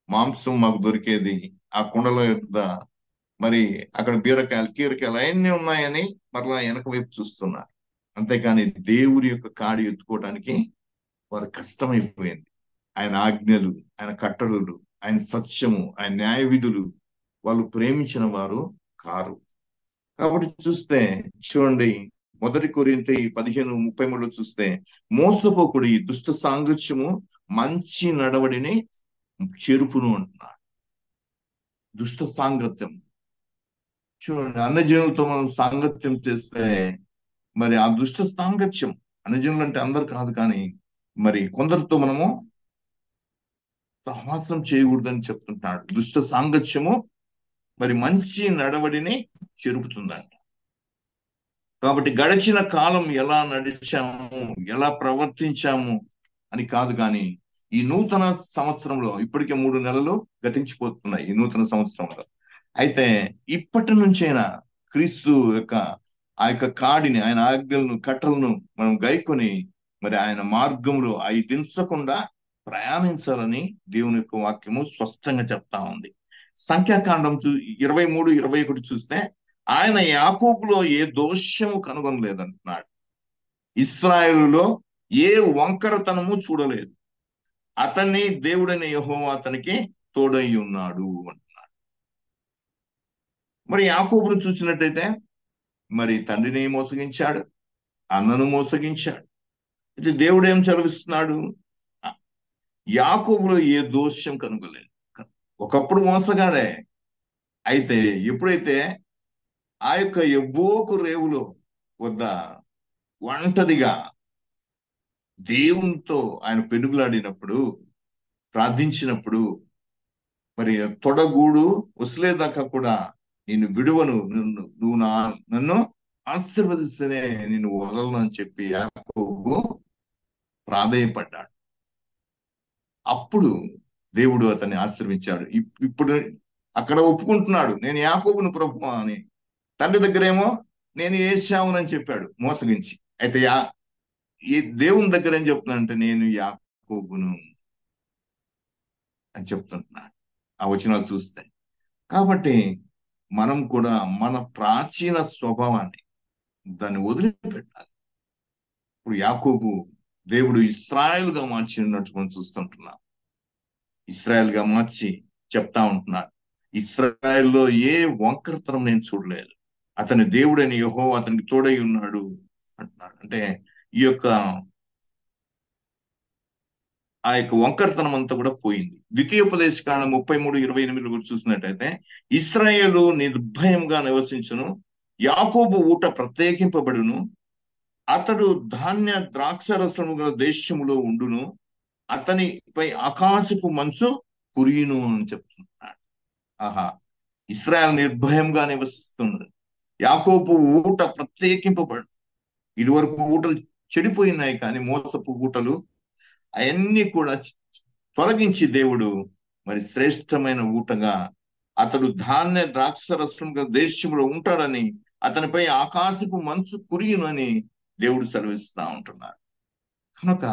మాంసం మాకు దొరికేది, ఆ కుండల యొద్ద మరి అక్కడ బీరకాయలు కీరకాయలు అవన్నీ ఉన్నాయని మరలా వెనక వైపు చూస్తున్నారు. అంతేకాని దేవుడి యొక్క కాడి ఎత్తుకోవడానికి వారు కష్టమైపోయింది. ఆయన ఆజ్ఞలు, ఆయన కట్టడలు, ఆయన సత్యము, ఆయన న్యాయ విధులు వాళ్ళు ప్రేమించిన వారు కారు. కాబట్టి చూస్తే చూడండి, 1 కొరింథీ 15:33 చూస్తే, మోసపోకుడి దుష్ట సాంగత్యము మంచి నడవడిని చెరుపును అంటున్నాడు. దుష్ట సాంగత్యం చూడండి, అన్నజనులతో మనం సాంగత్యం చేస్తే మరి ఆ దుష్ట సాంగత్యం, అన్నజనులు అంటే అందరు కాదు కానీ మరి కొందరితో మనము సహవాసం చేయకూడదని చెప్తుంటాడు. దుష్ట సాంగత్యము మరి మంచి నడవడిని చెరుపుతుందంట. కాబట్టి గడిచిన కాలం ఎలా నడిచాము, ఎలా ప్రవర్తించాము అని కాదు కానీ ఈ నూతన సంవత్సరంలో, ఇప్పటికే 3 నెలలు గతించిపోతున్నాయి ఈ నూతన సంవత్సరంలో, అయితే ఇప్పటి నుంచైనా క్రీస్తు యొక్క ఆ యొక్క కాడిని, ఆయన ఆజ్ఞలను, కట్టలను మనం గైకొని మరి ఆయన మార్గంలో అవి దించకుండా ప్రయాణించాలని దేవుని యొక్క వాక్యము స్పష్టంగా చెప్తా ఉంది. సంఖ్యాకాండం 23:21 చూస్తే, ఆయన యాకోబులో ఏ దోషము కనుగొనలేదంటున్నాడు. ఇశ్రాయేలులో ఏ వంకరతనము చూడలేదు. అతన్ని దేవుడైన యెహోవా అతనికి తోడై ఉన్నాడు అంటున్నాడు. మరి యాకోబును చూసినట్టయితే మరి తండ్రిని మోసగించాడు, అన్నను మోసగించాడు. అయితే దేవుడు ఏం చదివిస్తున్నాడు? యాకోబులో ఏ దోషం కనుగొలేదు. ఒకప్పుడు మోసగాడే, అయితే ఎప్పుడైతే ఆ యొక్క యబ్బోకు రేవులో వద్ద ఒంటరిగా దేవునితో ఆయన పెనుగులాడినప్పుడు, ప్రార్థించినప్పుడు, మరి తొడగూడు వసలేదాకా కూడా నేను విడువను, నువ్వు నన్ను ఆశీర్వదిస్తేనే నేను వదలను అని చెప్పి యాకోబు ప్రాధేయపడ్డాడు. అప్పుడు దేవుడు అతన్ని ఆశీర్వించాడు. ఇప్పుడు అక్కడ ఒప్పుకుంటున్నాడు, నేను యాకోబును ప్రభువా అని. తండ్రి దగ్గరేమో నేను ఏశావునని చెప్పాడు మోసగించి. అయితే ఈ దేవుని దగ్గర ఏం చెప్తున్నానంటే నేను యాకోబును అని చెప్తుంటున్నాడు ఆ వచనాలు చూస్తే. కాబట్టి మనం కూడా మన ప్రాచీన స్వభావాన్ని దాన్ని వదిలిపెట్టాలి. ఇప్పుడు యాకోబు దేవుడు ఇశ్రాయేలుగా మార్చినట్టు మనం చూస్తుంటున్నాం. ఇశ్రాయేలుగా మార్చి చెప్తా ఉంటున్నాడు, ఇశ్రాయేల్లో ఏ వంకరతనం నేను చూడలేదు, అతని దేవుడైన యెహోవా అతనికి తోడై ఉన్నాడు అంటున్నాడు. అంటే ఈ యొక్క ఆ యొక్క వంకరతనం అంతా కూడా పోయింది. ద్వితీయోపదేశకాండం 33:28 కూడా చూసినట్టయితే, ఇశ్రాయేలు నిర్భయంగా నివసించును, యాకోబు ఊట ప్రత్యేకింపబడును, అతడు ధాన్య ద్రాక్షరసము గల దేశములో ఉండును, అతనిపై ఆకాశపు మంచు కురియును అని చెప్తున్నాడు. ఆహా, ఇశ్రాయేల్ నిర్భయంగా నివసిస్తున్నది. యాకోబు ఊట ప్రత్యేకింపబడు. ఇదివరకు ఊటలు చెడిపోయినాయి, కానీ మోసపు ఊటలు అవన్నీ కూడా తొలగించి దేవుడు మరి శ్రేష్టమైన ఊటగా అతడు ధాన్య ద్రాక్షరసం గల దేశంలో ఉంటాడని, అతనిపై ఆకాశపు మంచు కురియునని దేవుడు సెలవిస్తా ఉంటున్నాడు. కనుక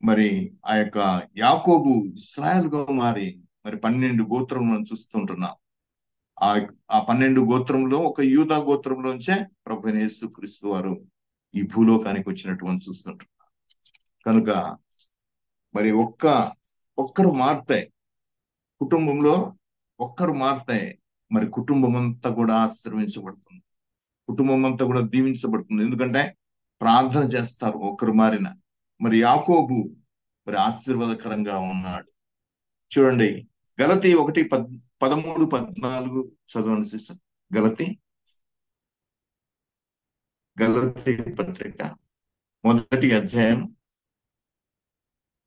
మరి ఆ యొక్క యాకోబు ఇశ్రాయేలుగా మారి మరి 12 గోత్రములను చూస్తుంటున్నాం. ఆ 12 గోత్రంలో ఒక యూదా గోత్రంలోంచే ప్రభువైన యేసుక్రీస్తు వారు ఈ భూలోకానికి వచ్చినటువంటి చూస్తుంటున్నాం. కనుక మరి ఒక్కరు మారితే, కుటుంబంలో ఒక్కరు మారితే మరి కుటుంబం అంతా కూడా ఆశీర్వదించబడుతుంది, కుటుంబం అంతా కూడా దీవించబడుతుంది. ఎందుకంటే ప్రార్థన చేస్తారు ఒక్కరు మారిన. మరి యాకోబు మరి ఆశీర్వాదకరంగా ఉన్నాడు. చూడండి, గలతీ 1:13-14 చదవండి సిస్టర్. గలతీ పత్రిక 1వ అధ్యాయం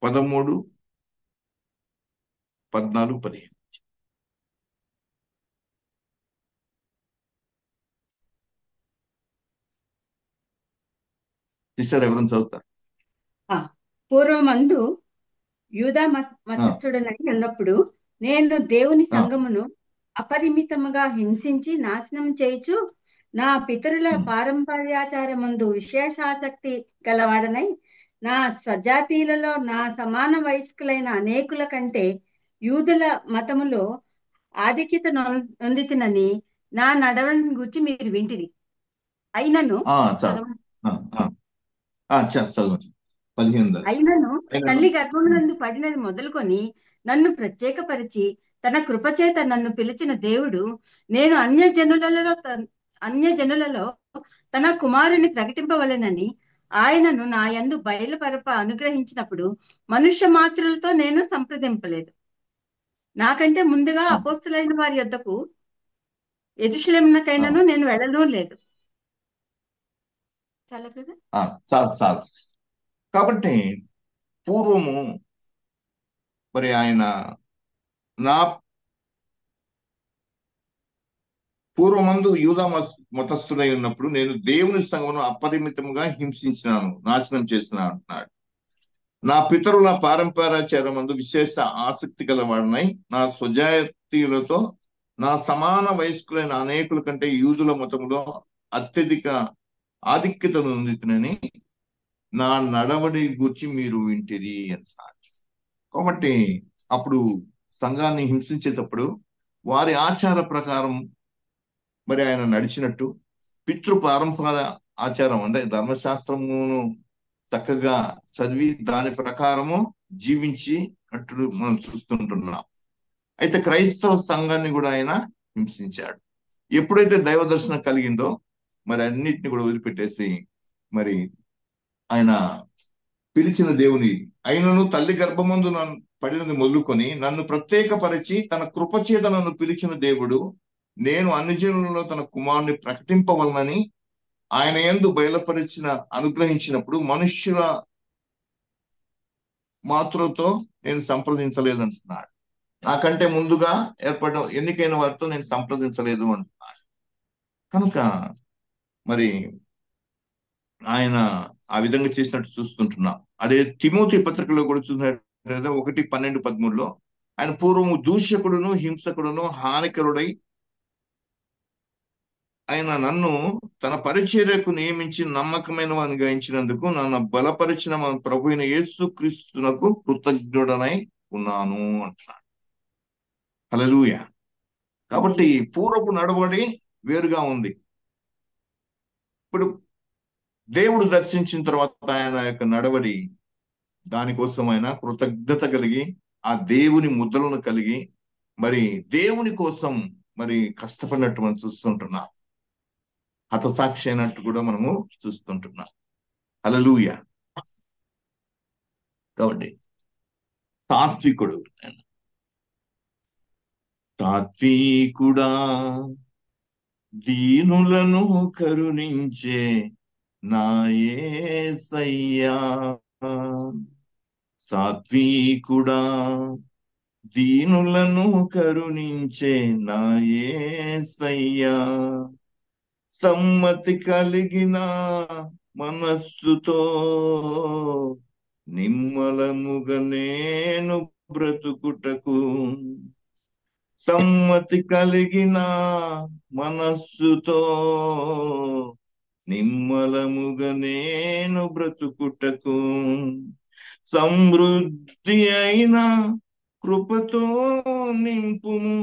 13, 14, 15. సిస్టర్ ఎవరైనా చదువుతారు? పూర్వమందు యూదా మతస్థుడనై ఉన్నప్పుడు నేను దేవుని సంఘమును అపరిమితముగా హింసించి నాశనం చేయుచు నా పితరుల పారంపర్యాచారమందు విశేషాసక్తి గలవాడనై నా స్వజాతీయులలో నా సమాన వయస్కులైన అనేకుల కంటే యూదుల మతములో ఆధిక్యత నొందితినని నా నడవడిని గురించి మీరు వింటిరి. అయినను తల్లి గర్భమునందు పడినది మొదలుకొని నన్ను ప్రత్యేకపరిచి తన కృపచేత నన్ను పిలిచిన దేవుడు, నేను అన్యజనులలో తన కుమారుని ప్రకటింపవలెనని ఆయనను నా యందు బయలుపరప అనుగ్రహించినప్పుడు మనుష్య మాత్రులతో నేను సంప్రదింపలేదు. నాకంటే ముందుగా అపోస్తులైన వారి యొద్దకు యెరూషలేమునకైనను నేను వెళ్ళను లేదు. కాబట్టి పూర్వము మరి ఆయన పూర్వమందు యూదా మతస్థుడై ఉన్నప్పుడు నేను దేవుని సంఘమును అపరిమితముగా హింసించినాను, నాశనం చేసినాను అంటున్నాడు. నా పితరుల పారంపర్యాచారమందు విశేష ఆసక్తి గలవాడినై నా స్వజాతీయులతో నా సమాన వయస్కులైన అనేకుల కంటే యూదుల మతములో అత్యధిక ఆధిక్యత నొందితినని నా నడవడి గురించి మీరు వింటిరి అంటున్నాడు. కాబట్టి అప్పుడు సంఘాన్ని హింసించేటప్పుడు వారి ఆచార ప్రకారం మరి ఆయన నడిచినట్టు, పితృ పారంపర్య ఆచారం అంటే ధర్మశాస్త్రమును చక్కగా చదివి దాని ప్రకారము జీవించినట్టు మనం చూస్తుంటున్నాం. అయితే క్రైస్తవ సంఘాన్ని కూడా ఆయన హింసించాడు. ఎప్పుడైతే దైవ దర్శనం కలిగిందో మరి అన్నిటిని కూడా వదిలిపెట్టేసి మరి ఆయన పిలిచిన దేవుని, అయినను తల్లి గర్భమందు నన్ను పడినది మొదలుకొని నన్ను ప్రత్యేకపరిచి తన కృపచేత నన్ను పిలిచిన దేవుడు, నేను అన్ని జనులలో తన కుమారుని ప్రకటింపవలనని ఆయన యందు అనుగ్రహించినప్పుడు మనుష్యుల మాత్రతో నేను సంప్రదించలేదంటున్నాడు. నాకంటే ముందుగా ఎన్నికైన వారితో నేను సంప్రదించలేదు అంటున్నాడు. కనుక మరి ఆయన ఆ విధంగా చేసినట్టు చూస్తుంటున్నాం. అదే తిమోతి పత్రికలో కూడా చూసినట్టు 1:12-13 ఆయన పూర్వము దూషకుడును హింసకుడును హానికరుడై ఆయన నన్ను తన పరిచర్యకు నియమించి నమ్మకమైన వారిని గాయించినందుకు నన్ను బలపరిచిన మన ప్రభు అయిన యేసుక్రీస్తునకు కృతజ్ఞుడనై ఉన్నాను అంటున్నాడు. హల్లెలూయా. కాబట్టి పూర్వపు నడవడి వేరుగా ఉంది. ఇప్పుడు దేవుడు దర్శించిన తర్వాత ఆయన యొక్క నడవడి, దానికోసం ఆయన కృతజ్ఞత కలిగి ఆ దేవుని ముద్రలను కలిగి మరి దేవుని కోసం మరి కష్టపడినట్టు మనం చూస్తుంటున్నాం. హతసాక్షి అయినట్టు కూడా మనము చూస్తుంటున్నాం. హల్లెలూయా. కాబట్టి తాత్వికుడా దీనులను కరుణించే నా యేసయ్యా. సాత్వికుడా దీనులను కరుణించే నా యేసయ్యా. సమ్మతి కలిగిన మనస్సుతో నిమ్మలముగా నేను బ్రతుకుటకు, సమ్మతి కలిగిన మనస్సుతో నిమ్మలముగా నేను బ్రతుకుటకు, సమృద్ధి అయిన కృపతో నింపుము,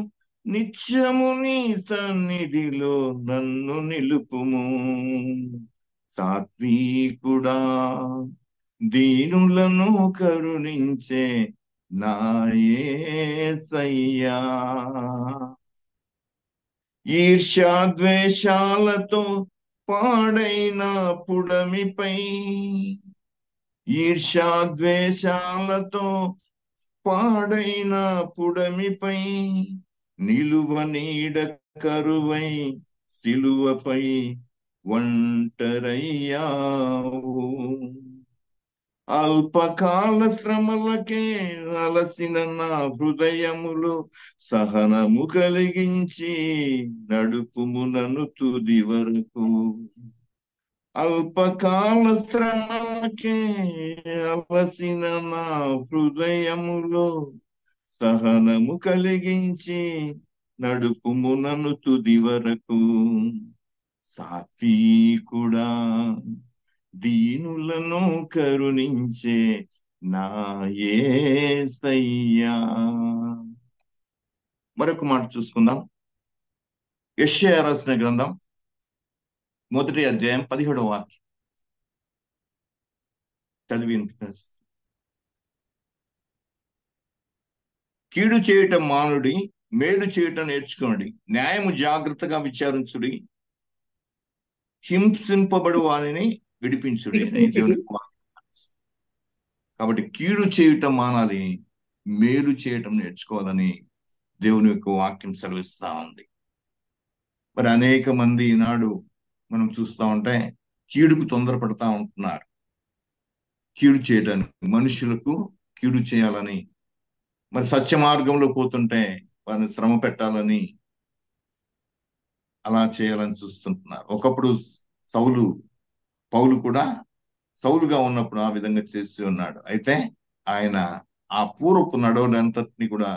నిత్యము నీ సన్నిధిలో నన్ను నిలుపుము. సాత్వికుడా దీనులను కరుణించే నా యేసయ్యా. ఈర్ష్యాద్వేషాలతో పాడైన పుడమిపై, ఈర్ష్యాద్వేషాలతో పాడైన పుడమిపై నిలువ నీడ కరువై సిలువపై ఒంటరయ్యావు. అల్పకాల శ్రమలకే అలసిన నా హృదయములో సహనము కలిగించి నడుపుము నన్ను తుది వరకు. అల్పకాల శ్రమలకే అలసిన నా హృదయములో సహనము కలిగించి నడుపుము నన్ను తుది వరకు. సాత్వికుడా దీనులను కరుణించే నా యేసయ్యా. మరొక మాట చూసుకుందాం. యెషయా రాసిన గ్రంథం 1వ అధ్యాయం 17వ వాక్యం చదివి కీడు చేయటం మానుడి, మేలు చేయటం నేర్చుకోండి, న్యాయము జాగ్రత్తగా విచారించుడి, హింసింపబడు వారిని విడిపించుడి అని దేవుని కాబట్టి కీడు చేయటం మానాలి, మేలు చేయటం నేర్చుకోవాలని దేవుని యొక్క వాక్యం సెలవిస్తా ఉంది. మరి అనేక మంది ఈనాడు మనం చూస్తా ఉంటే కీడుకు తొందరపడతా ఉంటున్నారు. కీడు చేయడానికి, మనుషులకు కీడు చేయాలని, మరి సత్య మార్గంలో పోతుంటే వారిని శ్రమ పెట్టాలని, అలా చేయాలని చూస్తుంటున్నారు. ఒకప్పుడు పౌలు కూడా సౌలుగా ఉన్నప్పుడు ఆ విధంగా చేసి ఉన్నాడు. అయితే ఆయన ఆ పూర్వపు నడవడంతటిని కూడా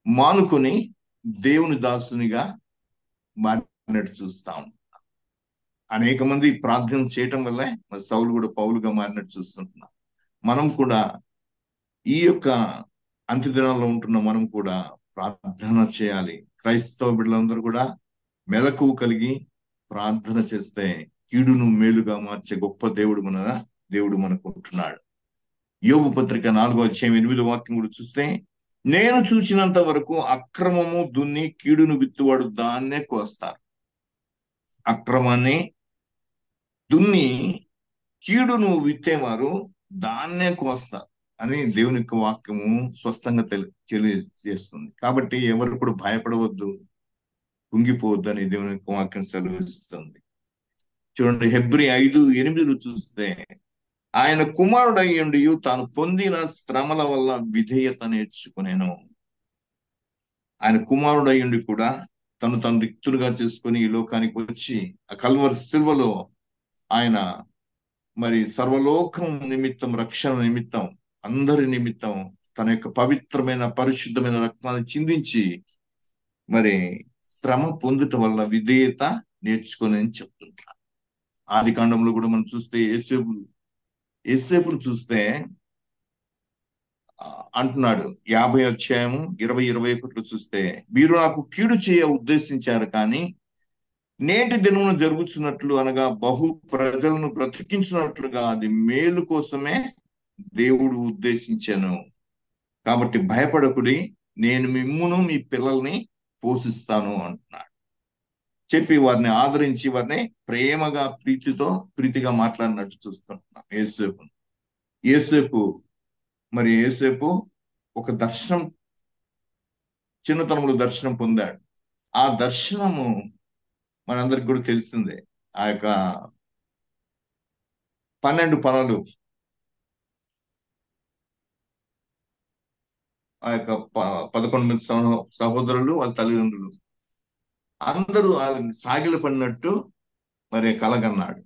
మానుకొని దేవుని దాసునిగా మారినట్టు చూస్తాం. అనేక మంది ప్రార్థన చేయటం వల్లే మరి సౌలు కూడా పౌలుగా మారినట్టు చూస్తుంటున్నాం. మనం కూడా ఈ యొక్క అంత్యదినాల్లో ఉంటున్న మనం కూడా ప్రార్థన చేయాలి. క్రైస్తవ బిడ్డలందరూ కూడా మెలకువ కలిగి ప్రార్థన చేస్తే కీడును మేలుగా మార్చే గొప్ప దేవుడు మనకు ఉంటున్నాడు. యోబు పత్రిక 4వ అధ్యాయం 8వ వాక్యం కూడా చూస్తే, నేను చూసినంత వరకు అక్రమము దున్ని కీడును విత్తువాడు దాన్నే కోస్తారు. అక్రమాన్ని దున్ని కీడును విత్తేవారు దాన్నే కోస్తారు అని దేవుని యొక్క వాక్యము స్పష్టంగా తెలియజేస్తుంది. కాబట్టి ఎవరు కూడా భయపడవద్దు, కుంగిపోవద్దు అని దేవుని యొక్క వాక్యం సెలవిస్తుంది. చూడండి, హెబ్రీ 5:8 చూస్తే, ఆయన కుమారుడయ్యుండి తాను పొందిన శ్రమల వల్ల విధేయత నేర్చుకునేను. ఆయన కుమారుడయ్యుండి కూడా తను రిక్తులుగా చేసుకుని ఈ లోకానికి వచ్చి ఆ కల్వరి సిల్వలో ఆయన మరి సర్వలోకం నిమిత్తం, రక్షణ నిమిత్తం, అందరి నిమిత్తం తన యొక్క పవిత్రమైన పరిశుద్ధమైన రక్తాన్ని చిందించి మరి శ్రమ పొందుట వల్ల విధేయత నేర్చుకొని అని చెప్తుంటారు. ఆది కాండంలో కూడా మనం చూస్తే యేసేపును చూస్తే అంటున్నాడు, 50వ అధ్యాయము 20-21 చూస్తే, మీరు నాకు కీడు చేయ ఉద్దేశించారు, కానీ నేటి దినమున జరుగుతున్నట్లు అనగా బహు ప్రజలను బ్రతికించినట్లుగా అది మేలు కోసమే దేవుడు ఉద్దేశించాను. కాబట్టి భయపడకుడి, నేను మిమ్మును మీ పిల్లల్ని పోషిస్తాను అంటున్నాడు. చెప్పి వారిని ఆదరించి వారిని ప్రేమగా ప్రీతిగా మాట్లాడినట్టు చూస్తుంటున్నాం. యేసేపు ఒక దర్శనం, చిన్నతనంలో దర్శనం పొందాడు. ఆ దర్శనము మనందరికి కూడా తెలిసిందే. ఆ యొక్క 12 పనులు ఆ యొక్క 11 మంది సహోదరులు వాళ్ళ తల్లిదండ్రులు అందరూ సాగిల పడినట్టు మరి కలగన్నాడు.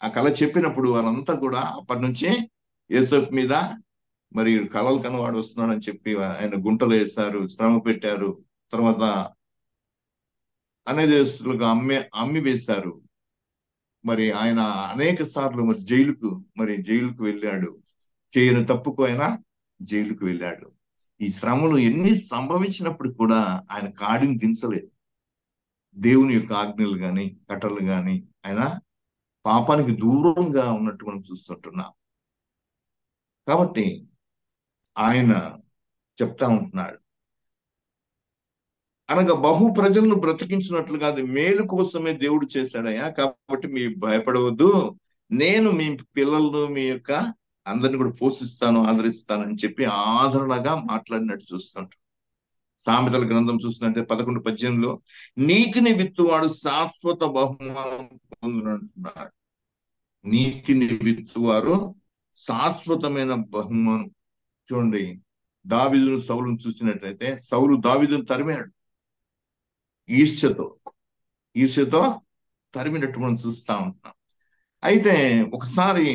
ఆ కళ చెప్పినప్పుడు వాళ్ళంతా కూడా అప్పటి నుంచే యేసోపు మీద మరి కళలు కనవాడు వస్తున్నాడని చెప్పి ఆయన గుంటలు వేశారు, శ్రమ పెట్టారు. తర్వాత అనేదేశులకు అమ్మి వేశారు. మరి ఆయన అనేక సార్లు మరి జైలుకు వెళ్ళాడు. చేయని తప్పుకు ఆయన జైలుకు వెళ్ళాడు. ఈ శ్రమలు ఎన్ని సంభవించినప్పుడు కూడా ఆయన కాడిని దించలేదు. దేవుని యొక్క ఆజ్ఞలు గాని కట్టలు గాని ఆయన పాపానికి దూరంగా ఉన్నట్టు మనం చూస్తుంటున్నాం. కాబట్టి ఆయన చెప్తా ఉంటున్నాడు, అనగా బహు ప్రజలను బ్రతికించినట్లుగా అది మేలు కోసమే దేవుడు చేశాడయ్యా, కాబట్టి మీరు భయపడవద్దు, నేను మీ పిల్లలను మీ యొక్క అందరిని కూడా పోషిస్తాను, ఆదరిస్తానని చెప్పి ఆదరణగా మాట్లాడినట్టు చూస్తుంటాం. సామెతల గ్రంథం చూసినట్టే 11:18 నీతిని విత్తువాడు శాశ్వత బహుమానం పొందునంటున్నాడు. నీతిని విత్తువారు శాశ్వతమైన బహుమానం. చూడండి, దావీదును సౌలును చూసినట్లయితే సౌలు దావీదును తరిమాడు, ఈర్ష్యతో తరిమినట్టు మనం చూస్తా ఉంటాం. అయితే ఒకసారి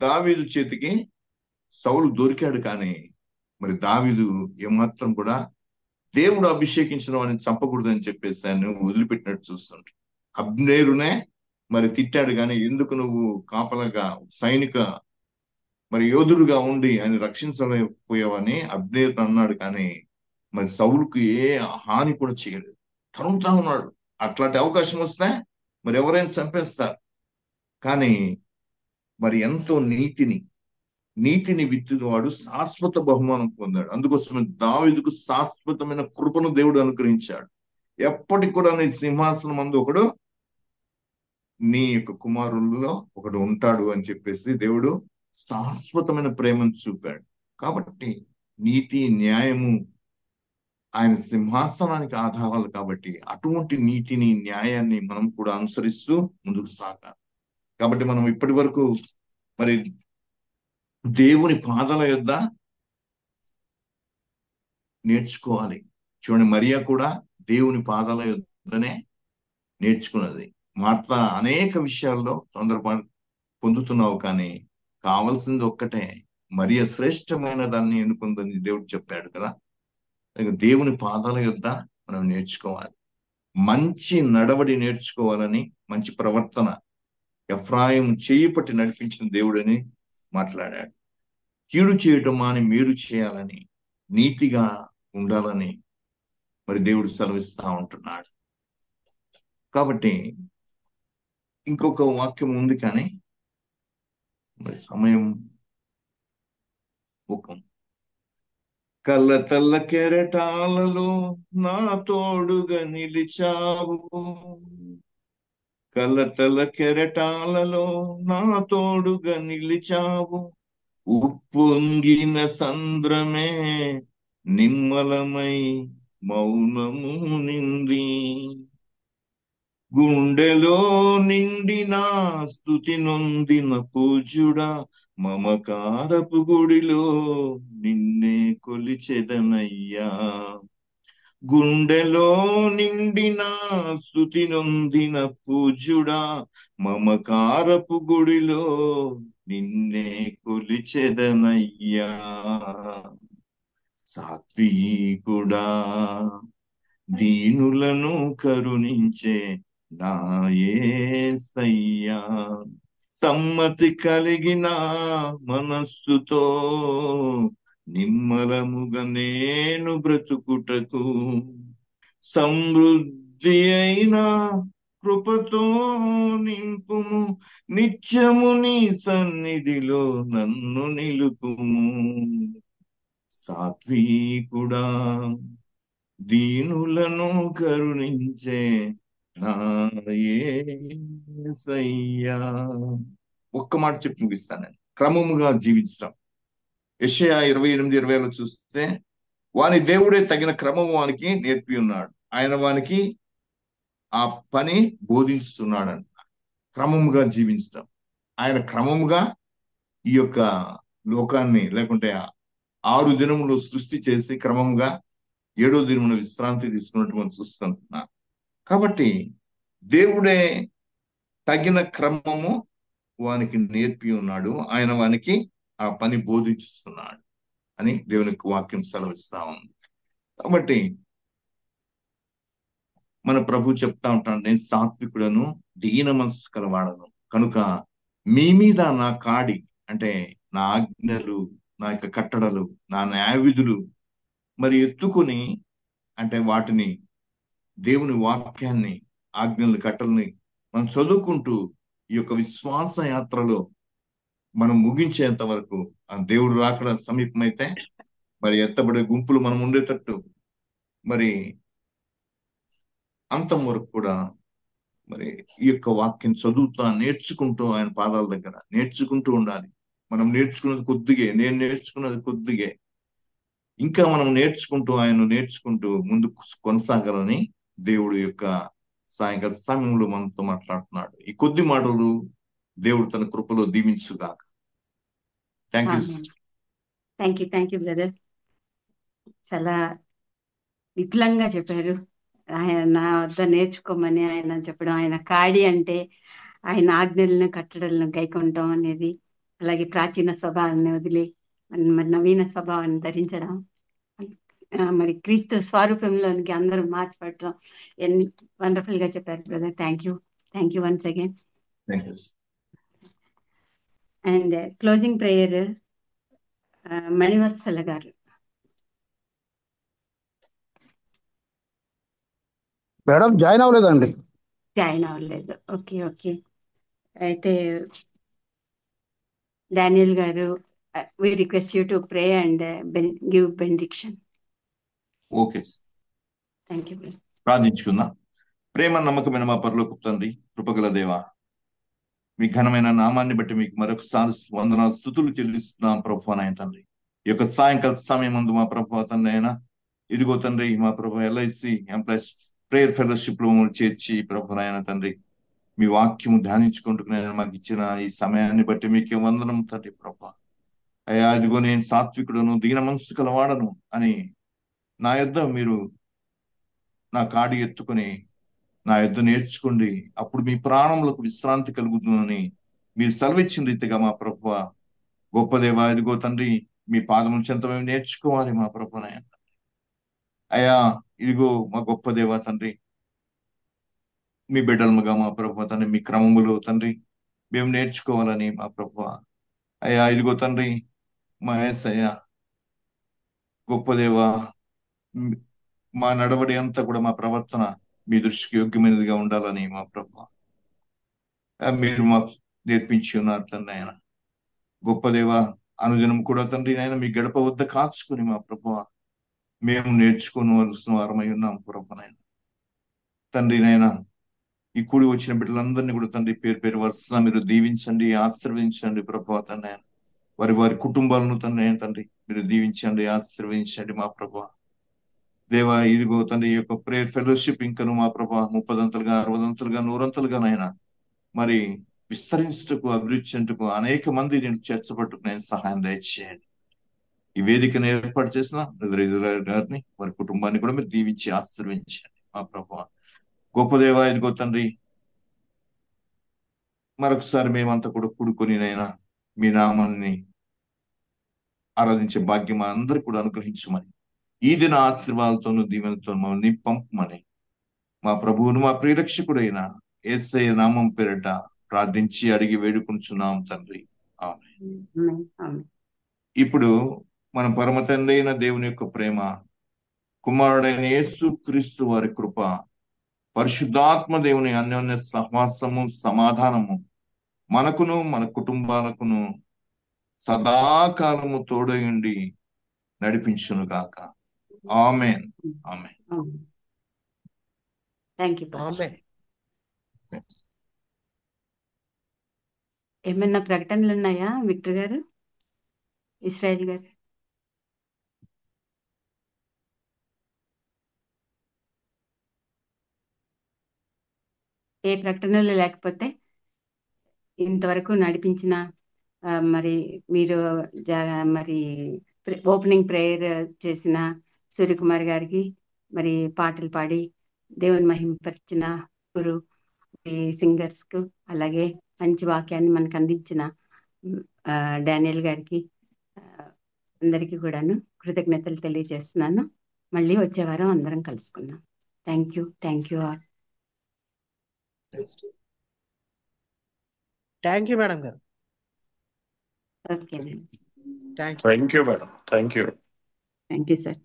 దావీదు చేతికి సౌలు దొరికాడు, కానీ మరి దావీదు ఏమాత్రం కూడా దేవుడు అభిషేకించిన వాడిని చంపకూడదని చెప్పేసి ఆయన వదిలిపెట్టినట్టు చూస్తుంటాడు. అబ్నేరునే మరి తిట్టాడు, కానీ ఎందుకు నువ్వు కాపలగా సైనిక మరి యోధుడుగా ఉండి ఆయన రక్షించలేకపోయావని అబ్నేరు అన్నాడు. కానీ మరి సౌలుకు ఏ హాని కూడా చేయలేదు, తరుగుతా ఉన్నాడు. అట్లాంటి అవకాశం వస్తే మరి ఎవరైనా చంపేస్తారు. కానీ మరి ఎంతో నీతిని విత్తువాడు శాశ్వత బహుమానం పొందాడు. అందుకోసమే దావీదుకు శాశ్వతమైన కృపను దేవుడు అనుగ్రహించాడు. ఎప్పటికి కూడా నీ సింహాసనం మందు ఒకడు, నీ యొక్క కుమారుల్లో ఒకడు ఉంటాడు అని చెప్పేసి దేవుడు శాశ్వతమైన ప్రేమను చూపాడు. కాబట్టి నీతి న్యాయము ఆయన సింహాసనానికి ఆధారాలు. కాబట్టి అటువంటి నీతిని న్యాయాన్ని మనం కూడా అనుసరిస్తూ ముందుకు సాగాలి. కాబట్టి మనం ఇప్పటి వరకు మరి దేవుని పాదాల యొద్ద నేర్చుకోవాలి. చూడండి, మరియా కూడా దేవుని పాదాల యొద్దనే నేర్చుకున్నది. మార్తా అనేక విషయాల్లో తొందరపాటు పొందుతున్నావు, కానీ కావాల్సింది ఒక్కటే, మరియా శ్రేష్టమైన దాన్ని ఎన్నుకుందని దేవుడు చెప్పాడు కదా. దేవుని పాదాల యొద్ద మనం నేర్చుకోవాలి, మంచి నడవడి నేర్చుకోవాలని, మంచి ప్రవర్తన ఎఫ్రాయిం చేయి పట్టి నడిపించిన దేవుడని మాట్లాడాడు. కీడు చేయటం అని మేలు చేయాలని, నీతిగా ఉండాలని మరి దేవుడు సెలవిస్తా ఉంటున్నాడు. కాబట్టి ఇంకొక వాక్యం ఉంది, కానీ మరి సమయం కళ్ళతల్ల కెరటాలలో నా తోడుగా నిలిచావు, కళ్ళతల కెరటాలలో నా తోడుగా నిలిచావు, ఉప్పొంగిన సంద్రమే నిమ్మలమై మౌనము నింది, గుండెలో నిండిన స్తుతి నొందిన పూజుడా, మమకారపు గుడిలో నిన్నే కొలిచెదనయ్యా, గుండెలో నిండిన స్తుతి నొందిన పూజుడా, మమకారపు గుడిలో నిన్నే కొలిచెదనయ్యా, సాత్వికుడా దీనులను కరుణించే నా యేసయ్యా, సమ్మతి కలిగిన మనస్సుతో నిమ్మలముగా నేను బ్రతుకుటకు, సమృద్ధి అయిన కృపతో నింపుము, నిత్యము నీ సన్నిధిలో నన్ను నిలుపుము, సాత్వికుడా దీనులను కరుణించే నా యేసయ్యా. ఒక్క మాట చెప్పి ముగిస్తాను. క్రమముగా జీవించడం. యెషయా 28:20 చూస్తే, వాని దేవుడే తగిన క్రమము వానికి నేర్పి ఉన్నాడు, ఆయన వానికి ఆ పని బోధిస్తున్నాడంట. క్రమముగా జీవించడం. ఆయన క్రమముగా ఈ యొక్క లోకాన్ని లేకుంటే 6 దినములు సృష్టి చేసి క్రమంగా 7వ దినమున విశ్రాంతి తీసుకున్నట్టు మనం చూస్తున్నాం. కాబట్టి దేవుడే తగిన క్రమము వానికి నేర్పి ఉన్నాడు. ఆయన వానికి ఆ పని బోధించుతున్నాడు అని దేవునికి వాక్యం సెలవిస్తా ఉంది. కాబట్టి మన ప్రభు చెప్తా ఉంటాడు, నేను సాత్వికుడను, దీన మనసు కలవాడను కనుక మీ మీద నా కాడి అంటే నా ఆజ్ఞలు, నా యొక్క కట్టడలు, నా న్యాయవిధులు మరి ఎత్తుకొని అంటే వాటిని దేవుని వాక్యాన్ని, ఆజ్ఞలు, కట్టల్ని మనం చదువుకుంటూ ఈ యొక్క విశ్వాస యాత్రలో మనం ముగించేంత వరకు ఆ దేవుడు రాకడ సమీపమైతే మరి ఎత్తబడే గుంపులు మనం ఉండేటట్టు మరి అంతం వరకు కూడా మరి ఈ యొక్క వాక్యం చదువుతా నేర్చుకుంటూ ఆయన పాదాల దగ్గర నేర్చుకుంటూ ఉండాలి. మనం నేర్చుకున్నది కొద్దిగే, నేను నేర్చుకున్నది కొద్దిగే, ఇంకా మనం నేర్చుకుంటూ ముందుకు కొనసాగాలని దేవుడు యొక్క సాయంకాల సమయంలో మనతో మాట్లాడుతున్నాడు. ఈ కొద్ది మాటలు దేవుడు తన కృపలో దీవించుగాక. Thank you. Thank you brother. చాలా విపులంగా చెప్పారు. ఆయన నా వద్ద నేర్చుకోమని ఆయన చెప్పడం, ఆయన కాడి అంటే ఆయన ఆజ్ఞలను, కట్టడలను గైకొనడం అనేది, అలాగే ప్రాచీన స్వభావాన్ని వదిలి మరి నవీన స్వభావాన్ని ధరించడం, మరి క్రీస్తు స్వరూపంలోనికి అందరూ మార్చబడటం వండర్ఫుల్ గా చెప్పారు brother. Thank you once again. And closing prayer Manivatsala గారు. మేడం జాయిన్ అవ్వలేదండి. జాయిన్ అవ్వలేదు. ఓకే. అయితే డానియల్ గారు, we request you to pray and give benediction. Okay, thank you. ప్రార్థించుకుందాం. ప్రేమ నమ్మకమైన మా పరలోకపు తండ్రి, కృపగల దేవా, మీ ఘనమైన నామాన్ని బట్టి మీకు మరొకసారి వందనాలు, స్తుతులు చెల్లిస్తున్నాం ప్రభు నాయన తండ్రి. ఈ యొక్క సాయంకాల సమయం ముందు మా ప్రభు తండ్రి అయినా ఇదిగో తండ్రి, మా ప్రభు LIC ఎంప్లాయీస్ ప్రేయర్ ఫెలోషిప్ లో చేర్చి ప్రభు నాయన తండ్రి మీ వాక్యము ధ్యానించుకుంటున్నాను మాకు ఇచ్చిన ఈ సమయాన్ని బట్టి మీకే వందనం తండ్రి ప్రభు. అయ్యా ఇదిగో నేను సాత్వికుడును, దీన మనసు కలవాడను అని నా యొద్ద మీరు నా కాడి ఎత్తుకొని నా యొద్ద నేర్చుకోండి, అప్పుడు మీ ప్రాణములకు విశ్రాంతి కలుగుతుందని మీరు సెలవిచ్చిన రీతిగా మా ప్రభువ గొప్ప దేవా ఇదిగో తండ్రి మీ పాదముల చెంత మేము నేర్చుకోవాలి మా ప్రభు నాయన. అయ్యా ఇదిగో మా గొప్ప దేవా తండ్రి, మీ బిడ్డలముగా మా ప్రభు తండ్రి మీ క్రమములో తండ్రి మేము నేర్చుకోవాలని మా ప్రభు. అయ్యా ఇదిగో తండ్రి మా యేసయ్య గొప్ప దేవా, మా నడవడి అంతా కూడా మా ప్రవర్తన మీ దృష్టికి యోగ్యమైనదిగా ఉండాలని మా ప్రభు మీరు మాకు నేర్పించి ఉన్నారు తండ్రి. ఆయన గొప్ప దేవ అనుదినం కూడా తండ్రి నాయన మీ గడప వద్ద కాచుకుని మా ప్రభు మేము నేర్చుకోవలసిన వారమై ఉన్నాం ప్రభు నాయన తండ్రి. నాయన ఈ కూడి వచ్చిన బిడ్డలందరినీ కూడా తండ్రి పేరు పేరు వరుసన మీరు దీవించండి, ఆశీర్వదించండి ప్రభు తండ్రి. వారి కుటుంబాలను తండ్రి మీరు దీవించండి, ఆశీర్వదించండి మా ప్రభు దేవా. ఇదిగో తండ్రి ఈ యొక్క ప్రేయర్ ఫెలోషిప్ ఇంకను మా ప్రభా 30 60 100 నాయన మరి విస్తరించుటకు, అభివృద్ధించుటకు అనేక మంది నేను చేర్చబట్టుకు నేను సహాయం దయచేయండి. ఈ వేదికను ఏర్పాటు చేసిన గారిని వారి కుటుంబాన్ని కూడా మీరు దీవించి ఆశీర్వించండి మా ప్రభా గొప్ప దేవా. ఇదిగో తండ్రి మరొకసారి మేమంతా కూడా కూడుకొని నైనా మీ నామాన్ని ఆరాధించే భాగ్యం అందరూ కూడా అనుగ్రహించమని, ఈ దిన ఆశీర్వాదాలతోనూ దీవెనతో మమ్మల్ని పంపమని మా ప్రభువును మా ప్రియరక్షకుడైన యేసయ్య నామం పేరట ప్రార్థించి అడిగి వేడుకుంటున్నాం తండ్రి, ఆమేన్. ఇప్పుడు మన పరమ తండ్రి అయిన దేవుని యొక్క ప్రేమ, కుమారుడైన యేసు క్రీస్తు వారి కృప, పరిశుద్ధాత్మ దేవుని అన్యోన్య సహవాసము, సమాధానము మనకును మన కుటుంబాలకును సదాకాలము తోడయుండి నడిపించును గాక. ఆమేన్. ఆమేన్. Thank you. ఏమన్నా ప్రకటనలు ఉన్నాయా విక్టర్ గారు, ఇస్రాయేల్ గారు? ఏ ప్రకటనలు లేకపోతే ఇంతవరకు నడిపించిన మరి మీరు మరి ఓపెనింగ్ ప్రేయర్ చేసిన సూర్యకుమార్ గారికి, మరి పాటలు పాడి దేవుని మహింపరిచిన గురు సింగర్స్ కు, అలాగే మంచి వాక్యాన్ని మనకు అందించిన డానియల్ గారికి, అందరికీ కూడాను కృతజ్ఞతలు తెలియజేస్తున్నాను. మళ్ళీ వచ్చే వారం అందరం కలుసుకుందాం. Thank you all. Thank you madam గారు. ఓకేనండి. Thank thank you madam. Thank you sir.